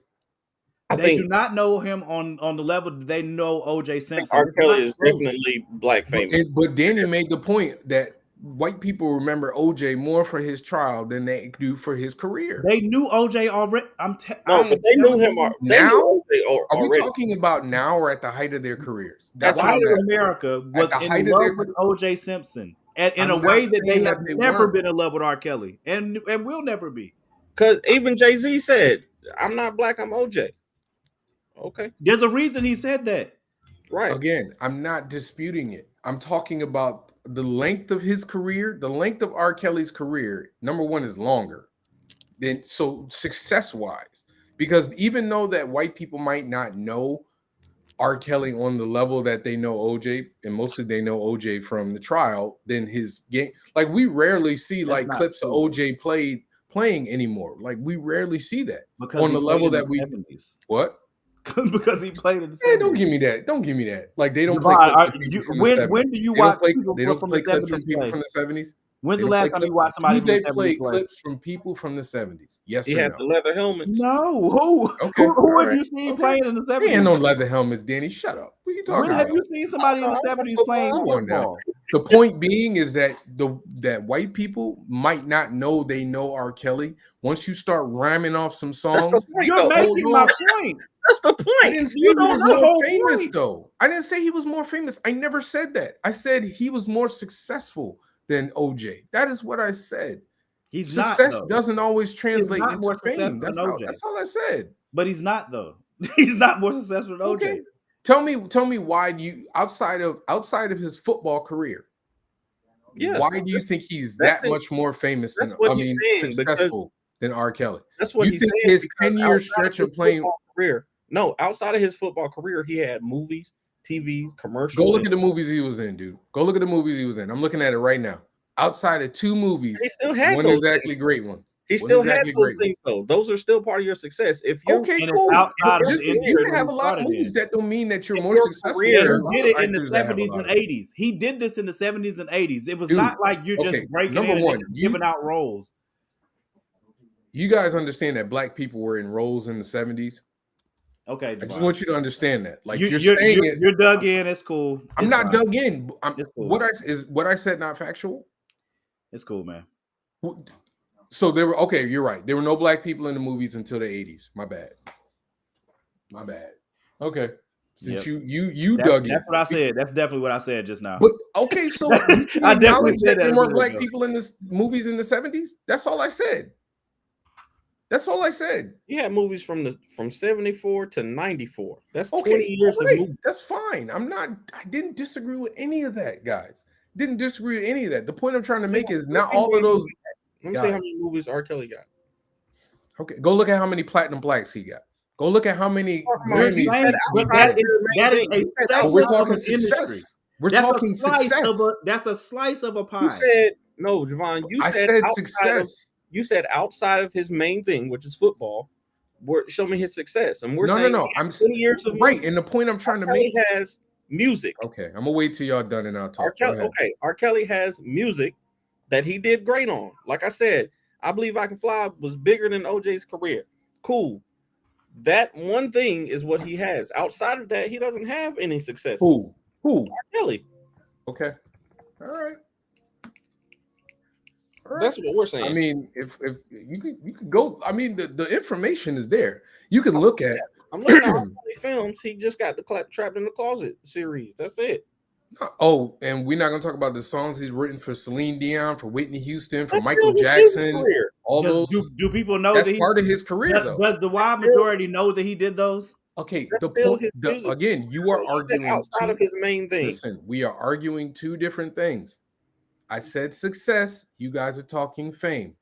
They do not know him on the level that they know OJ Simpson. R. Kelly is definitely black famous. But Danny made the point that white people remember OJ more for his trial than they do for his career. They knew OJ already. But they knew him now. Are we talking about now or at the height of their careers? That's why America was in love with OJ Simpson in a way that they have never been in love with R. Kelly and will never be. Because even Jay-Z said, "I'm not black, I'm OJ." Okay. There's a reason he said that. Right. Again, I'm not disputing it. I'm talking about the length of his career. The length of R. Kelly's career, number one, is longer than success-wise. Because even though that white people might not know R. Kelly on the level that they know OJ, and mostly they know OJ from the trial, then his game, like we rarely see clips of OJ playing anymore. Like we rarely see that on the level that we 70s. What? Because he played in the 70s. Hey, don't give me that. Like they don't play when do you watch? They don't play clips from people from the 70s. When's They the don't play last time you clips. watched somebody Do from the they 70s play play? clips from people from the 70s? Yes He or had no? the leather helmets. No. Who Okay. who All have right. you seen Okay. playing in the He ain't 70s? no leather helmets, Danny. Shut up. What are you When talking have about? you seen somebody in the 70s playing Come on now. football? The point being is that that white people might not know they know R. Kelly. Once you start rhyming off some That's the songs, point, You're though. making my point. That's the I point. didn't say You he don't was That's the more whole famous, point. though. I didn't say he was more famous. I never said that. I said he was more successful than OJ. That is what I said. He's not Success though. doesn't always He's translate not into more fame. successful than OJ. That's all I said. But he's not though. He's not more successful than OJ. Okay. Tell me why do you outside of his football career, Yeah, why do you think he's that's that it. much more famous That's than what he's saying, because successful than R. Kelly? that's what You he's think saying. his Because 10-year outside stretch of of his playing football career, no, outside of his football career, he had movies, TVs, Go commercial. look at the movies he was in, dude. Go look at the movies he was in. I'm looking at it right now. Outside of 2 movies, He still had one those exactly things. great one. He One still had exactly those great one. things, though. Those are still part of your success. If you're Okay, And it's cool. outside of Just the you industry can that have he a lot of started movies. in. That don't mean that you're If more your successful. career- There are He a lot did of it in the actors that have a 70s lot and of- 80s. He did this in the 70s and 80s. It was Dude, not like you're just okay, breaking number in and one, just giving out roles. You guys understand that black people were in roles in the 70s? Okay, I just Javon. want you to understand that. Like you're you're, saying it. you're dug in. It's cool. I'm It's not fine. dug in. It's cool. What I said not factual? It's cool, man. So there were okay, you're right. There were no black people in the movies until the 80s. My bad. My bad. Okay. Since Yep. you dug in. That's what I said. That's definitely what I said just now. But okay, so you can I definitely acknowledge said that that there a weren't minute black ago. people in this movies in the 70s. That's all I said. That's all I said. He had movies from 74 to 94. That's Okay, 20 years all of right, movies. that's fine. I didn't disagree with any of that, guys. Didn't disagree with any of that. The point I'm trying to make is not all of those. Let me see how many movies R. Kelly got. Okay, go look at how many platinum plaques he got. Go look at how many You're Grammys. saying, but that is a But section we're of talking an industry. success. We're That's talking a slice success. that's a slice of a You pie. said no, Javon. I said success. You said outside of his main thing, which is football. Show me his success, and we're No. saying I'm 20 years of right. movies. And the point I'm trying to Kelly make has music. Okay, I'm gonna wait till y'all done and I'll talk. R. Kelly has music that he did great on. Like I said, I Believe I Can Fly was bigger than OJ's career. Cool. That one thing is what he has. Outside of that, he doesn't have any successes. Who? R. Kelly. Okay. All right. That's what we're saying. I mean, if you could go, I mean, the information is there. You can look at. I'm looking at all these films. He just got the Trapped in the Closet series. That's it. Oh, and we're not gonna talk about the songs he's written for Celine Dion, for Whitney Houston, for That's Michael still his Jackson. career. All do people know that's that part of his career, though. Does the wide majority know that he did those? Okay, That's the still point. his music. Again, you are arguing outside of his main thing. Listen, we are arguing two different things. I said success. You guys are talking fame.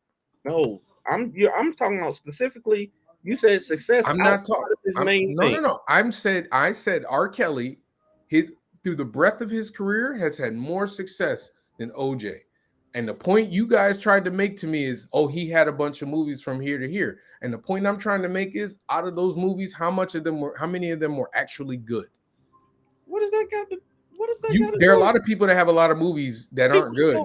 No, I'm talking about specifically. You said success. I'm not talking his main thing. No. I said R. Kelly, through the breadth of his career, has had more success than OJ. And the point you guys tried to make to me is, oh, he had a bunch of movies from here to here. And the point I'm trying to make is, out of those movies, how many of them were actually good? What does that got to? What does that got to? There are a lot of people that have a lot of movies that aren't good.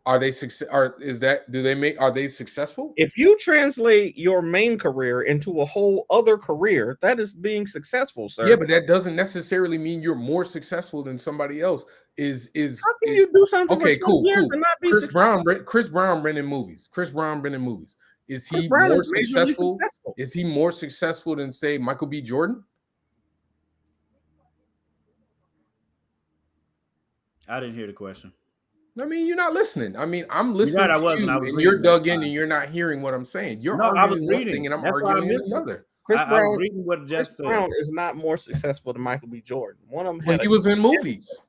Are they success? Are they successful? If you translate your main career into a whole other career, that is being successful, sir. Yeah, but that doesn't necessarily mean you're more successful than somebody else. How can you do something okay? for 20 years Cool. and not be Chris Brown been in movies. Is he more successful? Is he more successful than, say, Michael B. Jordan? I didn't hear the question. I mean, you're not listening. I mean, I'm listening to you, and you're dug in, and you're not hearing what I'm saying. You're arguing one thing, and I'm arguing another. Chris Brown, reading what Jess said. Brown is not more successful than Michael B. Jordan. One of them when he was in movies.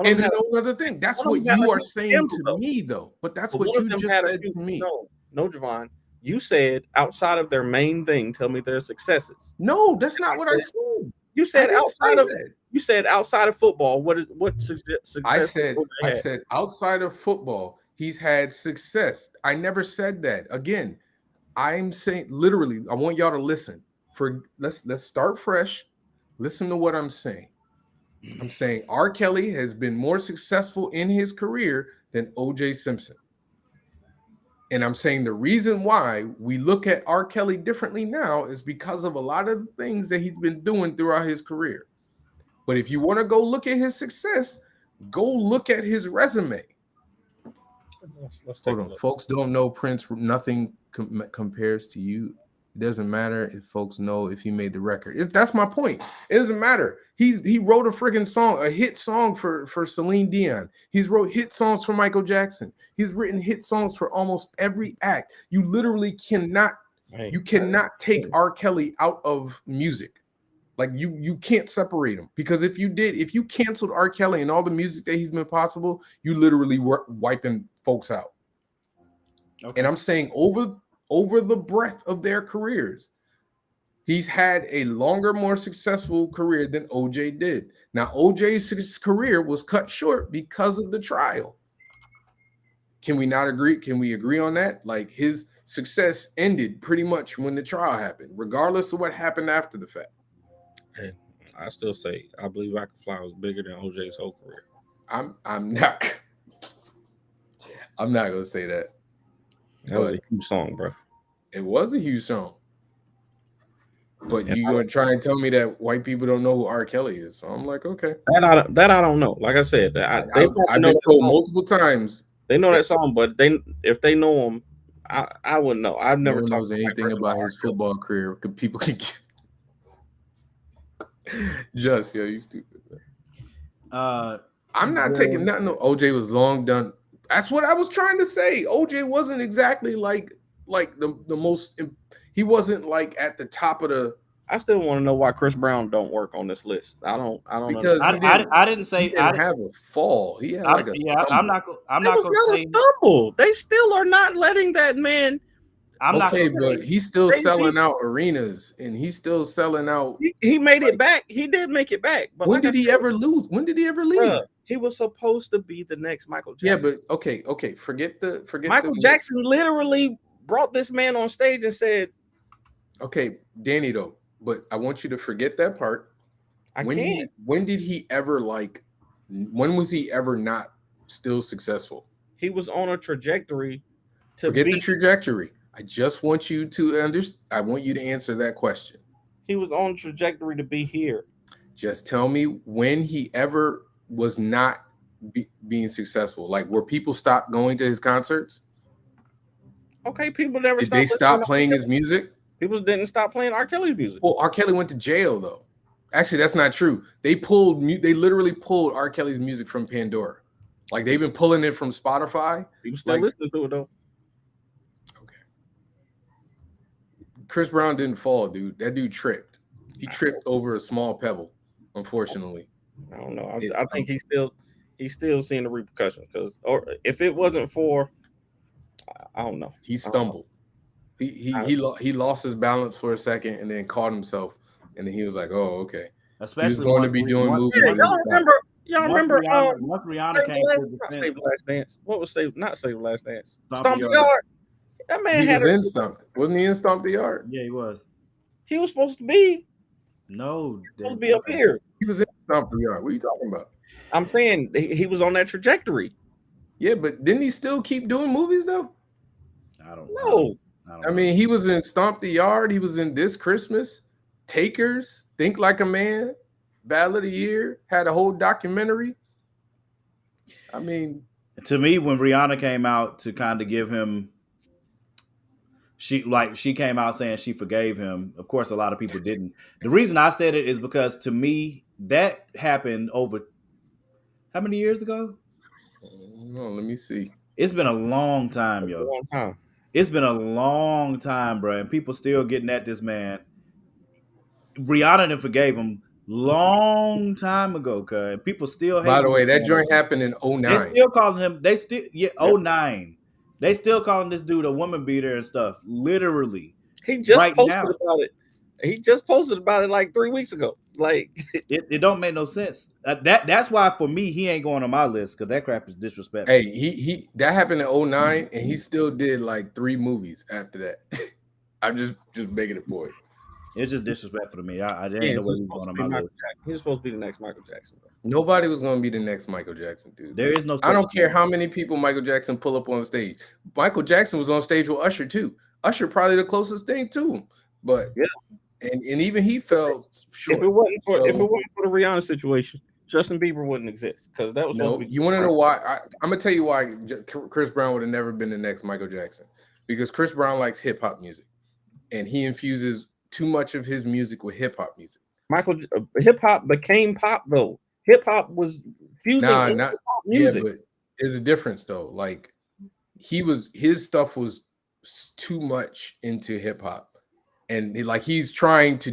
And another thing, that's what you are saying to me, though. But that's what you just said to me. No, Javon. You said outside of their main thing, tell me their successes. No, that's not what I said. You said outside of that. You said outside of football. What success? I said outside of football, he's had success. I never said that. Again, I'm saying literally. I want y'all to listen. Let's start fresh. Listen to what I'm saying. I'm saying R. Kelly has been more successful in his career than O.J. Simpson. And I'm saying the reason why we look at R. Kelly differently now is because of a lot of the things that he's been doing throughout his career. But if you want to go look at his success, go look at his resume. Let's Hold on. Folks don't know Prince. Nothing compares to you. It doesn't matter if folks know if he made the record. That's my point. It doesn't matter. He wrote a freaking song, a hit song for Celine Dion. He's wrote hit songs for Michael Jackson. He's written hit songs for almost every act. You literally cannot take R. Kelly out of music. Like you can't separate him, because if you canceled R. Kelly and all the music that he's been possible, you literally were wiping folks out. Okay. And I'm saying over the breadth of their careers, he's had a longer, more successful career than OJ did. Now, OJ's career was cut short because of the trial. Can we not agree? Can we agree on that? Like, his success ended pretty much when the trial happened, regardless of what happened after the fact. Hey, I still say I believe I Can Fly was bigger than OJ's whole career. I'm not gonna say that. That was a huge song, bro. It was a huge song. But you're gonna try and tell me that white people don't know who R. Kelly is? So I'm like, okay. That I don't know. Like I said, I've been told multiple times. They know that song, but if they know him, I wouldn't know. I've never knows anything about his football career. People can get just you stupid. I'm not taking nothing. OJ was long done. That's what I was trying to say. OJ wasn't exactly like the most. He wasn't like at the top of the. I still want to know why Chris Brown don't work on this list. I don't. Because I didn't say he didn't have a fall. He had like a stumble. I'm not going to say stumble. They still are not letting that man. But he's still selling out arenas, and he's still selling out. He made it back. He did make it back. But when did he ever lose? When did he ever leave? He was supposed to be the next Michael Jackson. Yeah, but okay. Forget Michael Jackson literally brought this man on stage and said, "Okay, Danny, though, but I want you to forget that part." When did he ever when was he ever not still successful? He was on a trajectory to forget the trajectory. I just want you to understand. I want you to answer that question. He was on a trajectory to be here. Just tell me when he ever was not being successful. Like, where people stopped going to his concerts? Okay, people never. Did they stop playing his music? People didn't stop playing R. Kelly's music. Well, R. Kelly went to jail, though. Actually, that's not true. They literally pulled R. Kelly's music from Pandora. Like, they've been pulling it from Spotify. People still listening to it, though. Chris Brown didn't fall, dude. That dude tripped. He tripped over a small pebble, unfortunately. I don't know. I think he's still seeing the repercussions, or if it wasn't for, I don't know. He stumbled. He lost his balance for a second and then caught himself, and then he was like, "Oh, okay." Especially he was going to be doing movies. Y'all remember? Once Rihanna came to the Save the Last Dance. What was Not Save the Last Dance? Stomp the Yard. That man was in Stomp. Wasn't he in Stomp the Yard? Yeah, he was. He was supposed to be. No, supposed to be up here. He was in Stomp the Yard. What are you talking about? I'm saying he was on that trajectory. Yeah, but didn't he still keep doing movies though? I don't know. I mean, he was in Stomp the Yard. He was in This Christmas, Takers, Think Like a Man, Ballad of the Year. Had a whole documentary. I mean, to me, when Rihanna came out to kind of give him. She came out saying she forgave him. Of course, a lot of people didn't. The reason I said it is because to me, that happened over how many years ago? No, let me see. It's been a long time, yo. It's been a long time, bro. And people still getting at this man. Rihanna done forgave him long time ago, cuz people still hate him. By the way, that joint happened in 2009. They still calling him, 2009. They still calling this dude a woman beater and stuff. Literally. He just posted about it. He just posted about it like 3 weeks ago. Like it don't make no sense. That's why for me he ain't going on my list, because that crap is disrespectful. Hey, he that happened in 2009, and he still did like 3 movies after that. I'm just making a point. It's just disrespectful to me. There Yeah, ain't no way he's he's supposed going to on be my Michael list. Jackson. He's supposed to be the next Michael Jackson. Bro. Nobody was going to be the next Michael Jackson, dude. There is no. I don't care how many people Michael Jackson pull up on stage. Michael Jackson was on stage with Usher too. Usher probably the closest thing to him, but Yeah. and even he fell short. If it wasn't for the Rihanna situation, Justin Bieber wouldn't exist because that was supposed No, to be. you want to know why? I'm gonna tell you why Chris Brown would have never been the next Michael Jackson, because Chris Brown likes hip hop music, and he infuses too much of his music with hip hop music. Hip hop became pop though. Hip hop was fusing Not pop music. Yeah, but there's a difference though. Like his stuff was too much into hip hop, and he's trying to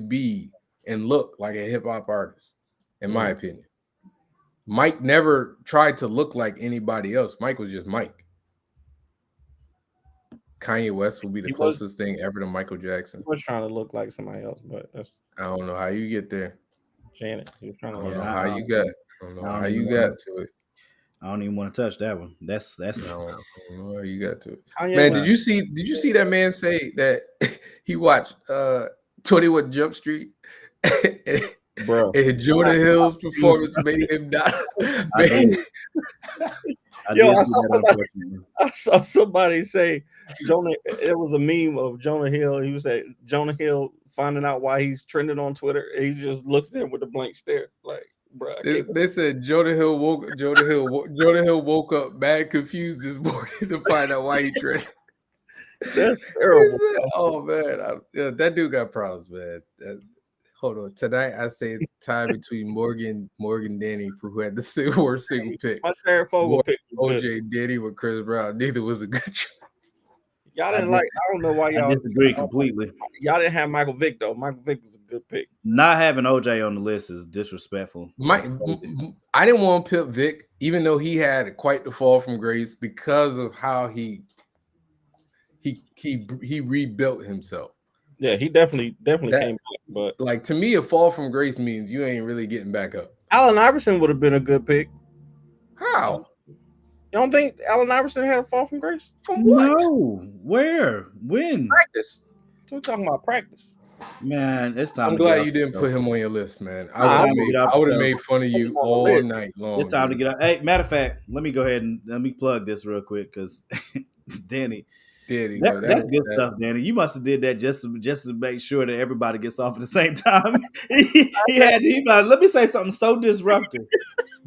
be and look like a hip hop artist, in my opinion. Mike never tried to look like anybody else. Mike was just Mike. Kanye West will be the closest thing ever to Michael Jackson. He was trying to look like somebody else, but I don't know how you get there. Janet, he was trying to look I don't know like how you got. I don't know how you got to it. I don't even want to touch that one. That's. I don't know how you got to it. Kanye Man, West. did you see that man say that he watched 21 Jump Street? Bro, And Jonah Hill's performance made him die. I saw somebody say Jonah. It was a meme of Jonah Hill. He was saying Jonah Hill finding out why he's trending on Twitter. And he just looked at him with a blank stare, like, bro. They said Jonah Hill woke up mad confused this morning to find out why he trended. That's terrible. Oh man, that dude got problems, man. Hold on. Tonight, I say it's time between Morgan Danny for who had the worst single pick. My Jared Fogle pick was OJ Danny with Chris Brown. Neither was a good choice. Y'all didn't I don't know why y'all. I disagree completely. Y'all didn't have Michael Vick though. Michael Vick was a good pick. Not having OJ on the list is disrespectful. I didn't want to pip Vic, even though he had quite the fall from grace because of how he rebuilt himself. Yeah, he definitely came back. But like, to me, a fall from grace means you ain't really getting back up. Allen Iverson would have been a good pick. How? You don't think Allen Iverson had a fall from grace? From what? No. Where? When? Practice. We're talking about practice. Man, it's time. I'm glad you didn't put him on your list, man. I would have made fun of you all night long. It's time to get out. Hey, matter of fact, let me go ahead and let me plug this real quick because Danny. That's good stuff, Danny. You must have did that just to make sure that everybody gets off at the same time. he like, let me say something so disruptive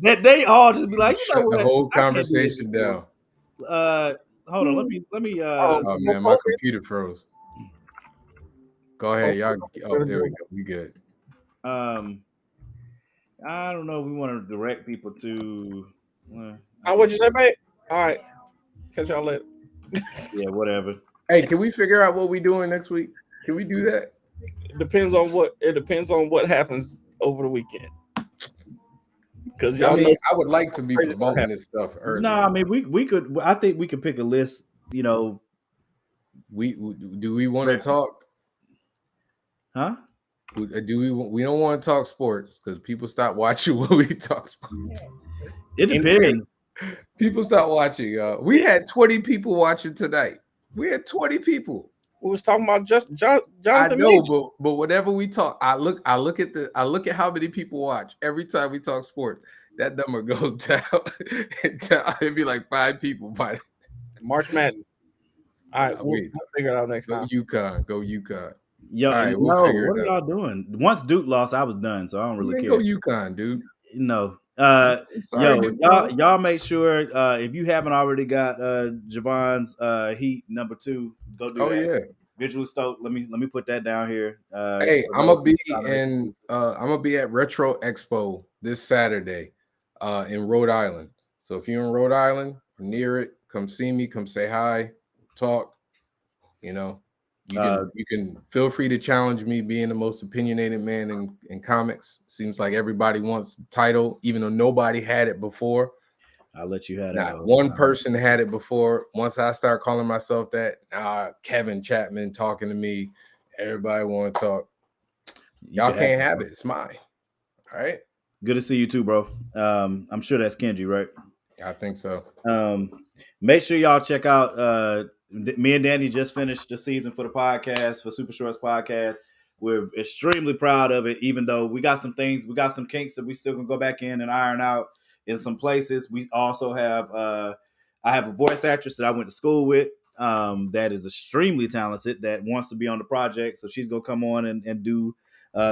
that they all just be like, shut the whole conversation down. Hold on, let me. Oh man, my computer froze. Go ahead, y'all. Oh, there we go. We good. I don't know if we want to direct people to. What'd you say, mate? All right, catch y'all later. Yeah, whatever. Hey, can we figure out what we doing next week? Can we do that? It depends on what happens over the weekend. Because I would like to be promoting this stuff early. No, I mean we could. I think we could pick a list. You know, we want to talk? Huh? We don't want to talk sports because people stop watching when we talk sports. It depends. People stop watching. We had 20 people watching tonight. We had 20 people. We was talking about just Jonathan. I know, but whenever we talk, I look at how many people watch every time we talk sports. That number goes down. It'd be like 5 people by March Madness. All right, we'll figure it out next time. Go UConn. Yo, right, what are y'all doing? Once Duke lost, I was done, so I don't really care. Go UConn, dude. No. Y'all make sure if you haven't already got Javon's Heat number 2, go do that. Yeah. Visual Stoke. Let me put that down here. Hey, I'm gonna be at Retro Expo this Saturday in Rhode Island. So if you're in Rhode Island or near it, come see me, come say hi, talk. You know, you can feel free to challenge me being the most opinionated man in comics. Seems like everybody wants the title, even though nobody had it before. I'll let you have it. Not one person had it before. Once I start calling myself that, Kevin Chapman talking to me, everybody want to talk. Y'all can't have it. It's mine. All right. Good to see you too, bro. I'm sure that's Kenji, right? I think so. Make sure y'all check out Me and Danny just finished the season for the podcast, for Super Shorts podcast. We're extremely proud of it, even though we got some things, we got some kinks that we still can go back in and iron out in some places. We also have I have a voice actress that I went to school with that is extremely talented that wants to be on the project. So she's gonna come on and do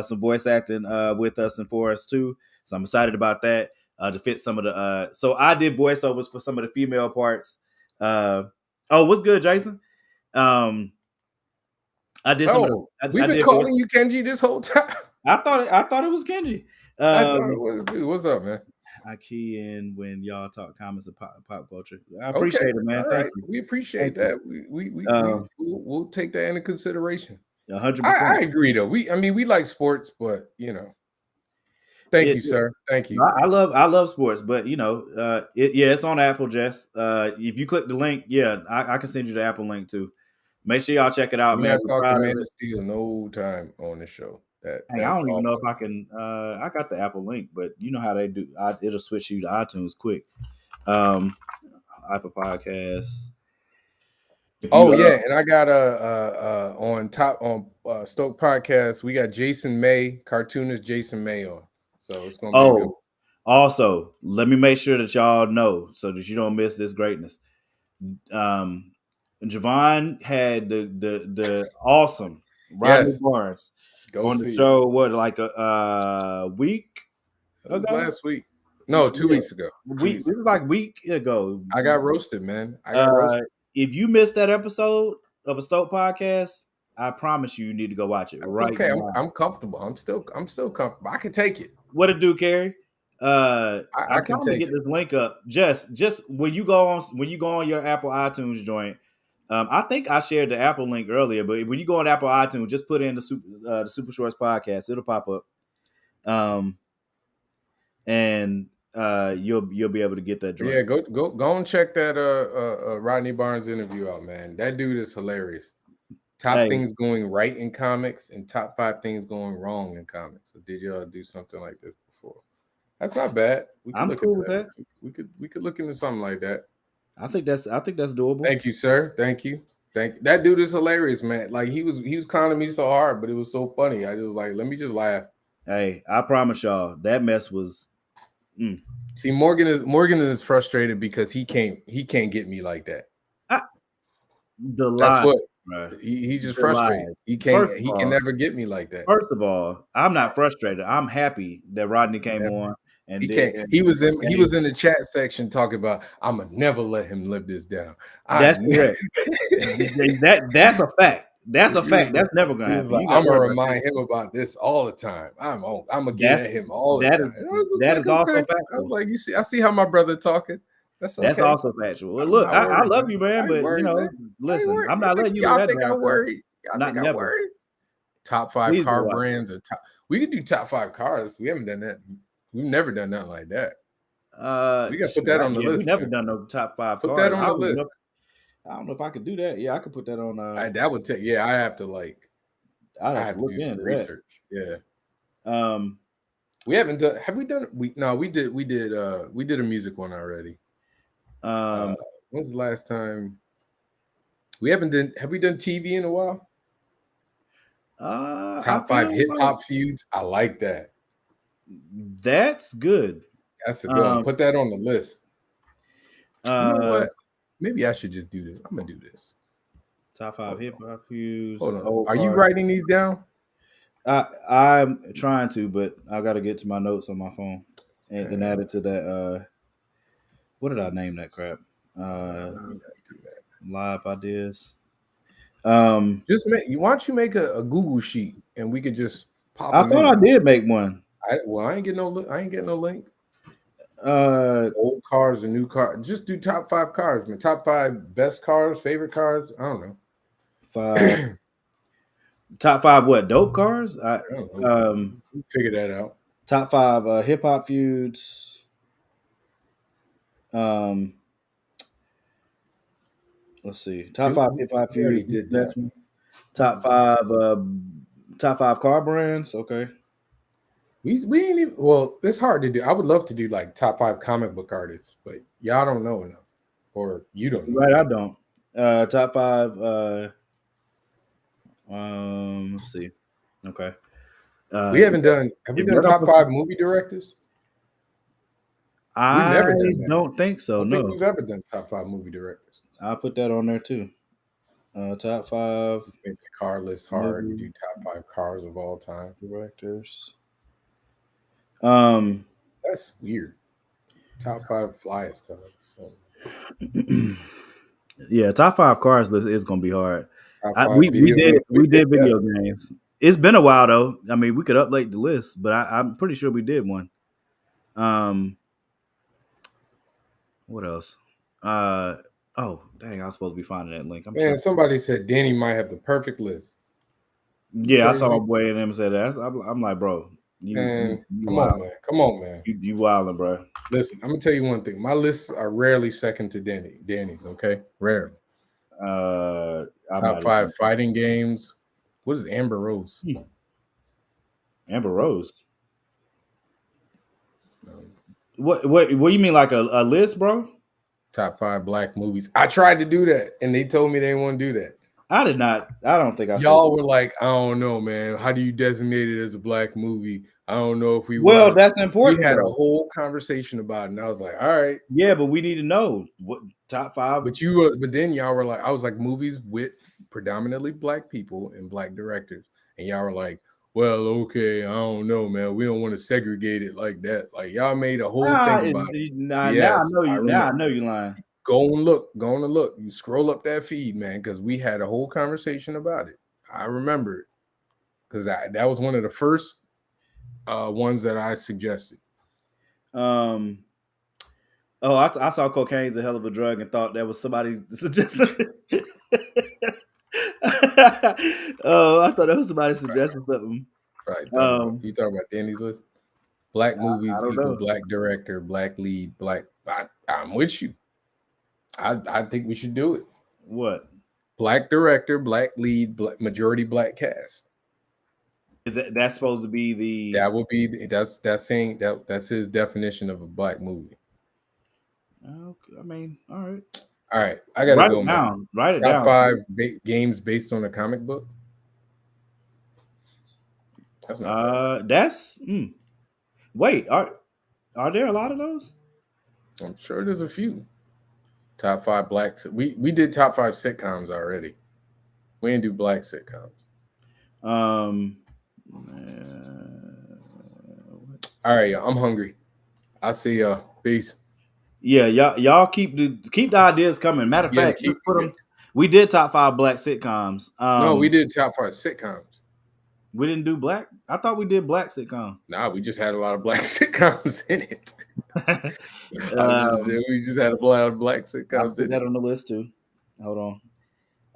some voice acting with us and for us too. So I'm excited about that to fit some of the so I did voiceovers for some of the female parts. Oh, what's good, Jason? I did some. Oh, I we've been did. calling you Kenji this whole time. I thought it was Kenji. I thought it was, dude. What's up, man? I key in when y'all talk comments of pop culture. I Okay, appreciate it, man. all Thank right. you. We appreciate Thank that. We'll take that into consideration. 100%. I agree, though. I mean, we like sports, but thank you, sir. Thank you. I love sports, but it's on Apple, Jess. If you click the link, I can send you the Apple link too. Make sure y'all check it out, We're man. not talking Man of Steel no time on the show. I don't even know if I can. I got the Apple link, but you know how they do. It'll switch you to iTunes quick. Apple Podcasts. And I got on Stoke Podcast. We got Jason May, cartoonist Jason May on. So it's gonna be good. Also, let me make sure that y'all know so that you don't miss this greatness. Javon had the awesome Rodney Barnes on the show. What, like a week? It was last week. No, 2 weeks ago. It was like a week ago. I got roasted, man. I got roasted. If you missed that episode of a Stoke podcast, I promise you need to go watch it. It's okay. I'm comfortable. I'm still comfortable. I can take it. What it do, Carrie? I can take get this link up. Just when you go on your Apple iTunes joint. I think I shared the Apple link earlier, but when you go on Apple iTunes, just put in the Super Shorts podcast. It'll pop up. And you'll be able to get that joint. Yeah, go and check that Rodney Barnes interview out, man. That dude is hilarious. Top things going right in comics and top 5 things going wrong in comics. So did y'all do something like this before? That's not bad. I'm cool with that. We could look into something like that. I think that's doable. Thank you, sir. Thank you. That dude is hilarious, man. Like he was clowning me so hard, but it was so funny. I just let me just laugh. Hey, I promise y'all that mess was. See, Morgan is frustrated because he can't get me like that. That's what he's just frustrated. He can never get me like that. First of all, I'm not frustrated. I'm happy that Rodney came on and he was in the chat section talking about I'ma never let him live this down. That's correct. That's a fact. That's a fact. That's never gonna happen. I'm gonna remind him about this all the time. I'm gonna get at him all the time. That is also factual. I was like, I see how my brother talking. That's also factual. Well, look, I love you, man, but listen, I'm not letting you. I think I'm worried. I'm worried. Top 5 car brands or top. We could do top 5 cars. We haven't done that. We've never done nothing like that. We got to put that on the list. We've never done no top 5 put cars. Put that on the list. I don't know if I could do that. Yeah, I could put that on. That would take. Yeah, I have to I have to do some research. Yeah. We haven't done. Have we done? We did a music one already. When's the last time? We haven't done. Have we done TV in a while? Top 5 hip hop feuds. I like that. That's good. That's a good one. Put that on the list. You know what? Maybe I should just do this. I'm gonna do this. Top 5 hip hop feuds. Hold on. Are you writing these down? I'm trying to, but I got to get to my notes on my phone and add it to that. What did I name that crap? Live ideas. Why don't you make a Google sheet and we could just pop. I thought I did make one. I ain't getting no link. Old cars and new cars. Just do top 5 cars, man. Top 5 best cars, favorite cars. I don't know. 5. Top 5 what? Dope cars? I don't know. Figure that out. Top 5 hip hop feuds. Let's see. Top 5 hip hop feuds. Did that. Top 5 car brands. Okay. We ain't even. Well, it's hard to do. I would love to do top 5 comic book artists, but y'all don't know enough, or you don't know. Right, I don't. Top 5. Let's see. Okay. We haven't done. Have we If done we're gonna top put, 5 movie directors? We've I never done that. don't think I so. don't think No, we've ever done top 5 movie directors. I'll put that on there too. Top 5 Let's make the car list hard and movie do top 5 cars of all time. directors. That's weird. Top 5 flyest cars. Yeah, top 5 cars list is gonna be hard. Top I, 5 we video did games. we did that video already. games. It's been a while though. I mean, we could update the list, but I'm pretty sure we did one. What else? Oh, dang, I was supposed to be finding that link. I'm Man, tripping. somebody said Danny might have the perfect list. You Yeah, I saw crazy? my boy and him said that. I'm like, bro, Man, you come on, wild. man. Come on, man. You wilding, bro. Listen, I'm gonna tell you one thing. My lists are rarely second to Danny's, okay? Rarely. I'm Top not 5 even. fighting games. What is Amber Rose? Amber Rose. Um, What you mean like a list, bro? top 5 black movies. I tried to do that and they told me they didn't want to do that. I did not. I don't think I said. Y'all were like, I don't know, man. How do you designate it as a black movie? I don't know if we Well, want to. that's We important had a though. whole conversation about it, and I was like, all right. Yeah, but we need to know what top 5. But then y'all were like, I was like, movies with predominantly black people and black directors, and y'all were like, well, okay, I don't know, man. We don't want to segregate it like that. Like y'all made a whole thing about it. Now I Yes, know I you. Now I remember. know you lying. Go and look. Go and look. You scroll up that feed, man, because we had a whole conversation about it. I remember it because that was one of the first ones that I suggested. Oh, I saw cocaine's a hell of a drug and thought that was somebody suggesting. Oh, I thought that was somebody suggesting something. Right? You talking about Danny's list? Black I movies don't equal know. black director, black lead, black. I'm with you. I think we should do it. What Black director, black lead, majority black cast. is that? That's supposed to be the. That would be that's saying that's his definition of a black movie. Okay, I mean, all right. All right, I gotta Write go, it man. down. Write it Top down. 5 games based on a comic book. That's not bad. That's. Wait, are there a lot of those? I'm sure there's a few. Top 5 blacks. We did top 5 sitcoms already. We didn't do black sitcoms. All right, I'm hungry. I'll see y'all. Peace. Yeah, y'all keep the ideas coming. Matter of Yeah, fact, let's put them. We did top 5 black sitcoms. No, we did top 5 sitcoms. We didn't do black. I thought we did black sitcom. Nah, we just had a lot of black sitcoms in it. We just had a lot of black I'll sitcoms put in that it. on the list too. Hold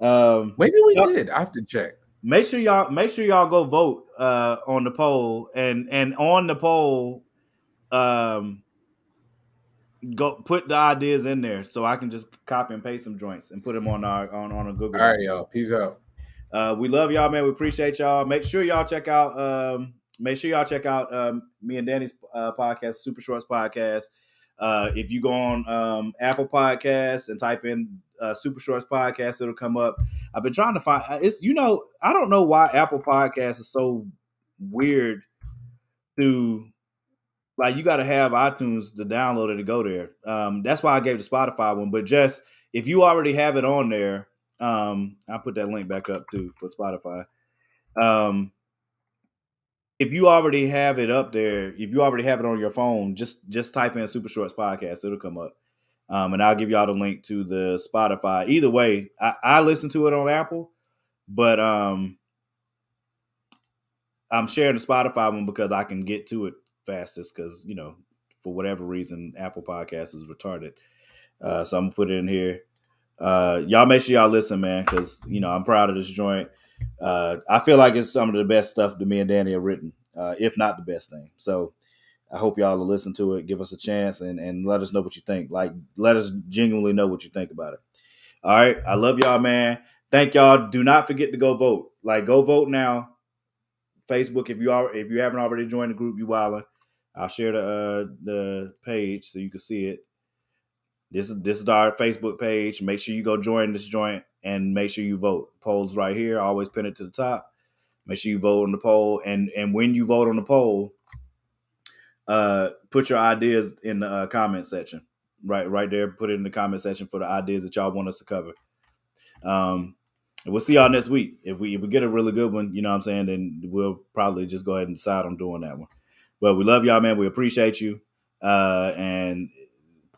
on. Maybe we did. I have to check. Make sure y'all go vote on the poll and on the poll, go put the ideas in there so I can just copy and paste some joints and put them on a Google. All right, y'all. Peace out. We love y'all, man. We appreciate y'all. Make sure y'all check out me and Danny's podcast, Super Shorts Podcast. If you go on Apple Podcasts and type in Super Shorts Podcast, it'll come up. I've been trying to find it's. I don't know why Apple Podcasts is so weird to. Like, you got to have iTunes to download it to go there. That's why I gave the Spotify one. But just if you already have it on there, I'll put that link back up too for Spotify. If you already have it up there, if you already have it on your phone, just type in Super Shorts Podcast. It'll come up. And I'll give y'all the link to the Spotify. Either way, I listen to it on Apple, but I'm sharing the Spotify one because I can get to it fastest because, for whatever reason, Apple Podcasts is retarded. So I'm going to put it in here. Y'all make sure y'all listen, man, because, I'm proud of this joint. I feel like it's some of the best stuff that me and Danny have written, if not the best thing. So I hope y'all will listen to it, give us a chance, and let us know what you think. Like, let us genuinely know what you think about it. All right. I love y'all, man. Thank y'all. Do not forget to go vote. Like, go vote now. Facebook, if you haven't already joined the group, you wildin'. I'll share the page so you can see it. This is our Facebook page. Make sure you go join this joint and make sure you vote. Polls right here. Always pin it to the top. Make sure you vote on the poll. And when you vote on the poll, put your ideas in the comment section. Right there. Put it in the comment section for the ideas that y'all want us to cover. We'll see y'all next week. If we get a really good one, you know what I'm saying, then we'll probably just go ahead and decide on doing that one. But we love y'all, man. We appreciate you. And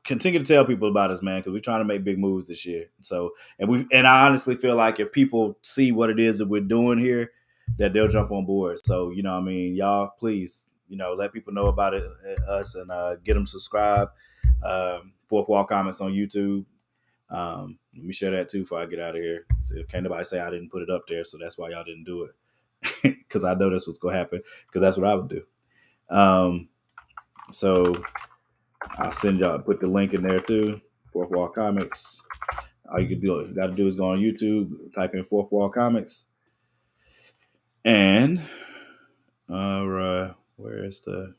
continue to tell people about us, man, because we're trying to make big moves this year. So, and I honestly feel like if people see what it is that we're doing here, that they'll jump on board. So, you know what I mean? Y'all, please, let people know about it, us, and get them subscribed. Fourth Wall Comments on YouTube. Let me share that too before I get out of here. So can't nobody say I didn't put it up there, so that's why y'all didn't do it. Because I know that's what's gonna happen. Because that's what I would do. So I'll send y'all, put the link in there too. Fourth Wall Comics. All you got to do is go on YouTube, type in Fourth Wall Comics, and where's the?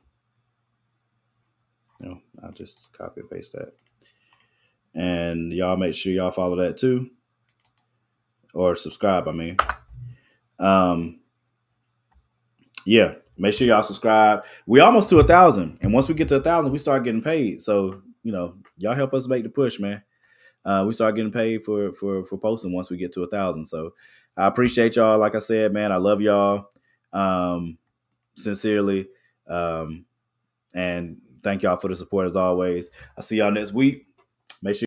I'll just copy and paste that. And y'all make sure y'all follow that too. Or subscribe, I mean. Yeah, make sure y'all subscribe. We almost to 1,000. And once we get to 1,000, we start getting paid. So, y'all help us make the push, man. We start getting paid for posting once we get to 1,000. So I appreciate y'all. Like I said, man, I love y'all. Sincerely. And thank y'all for the support as always. I'll see y'all next week.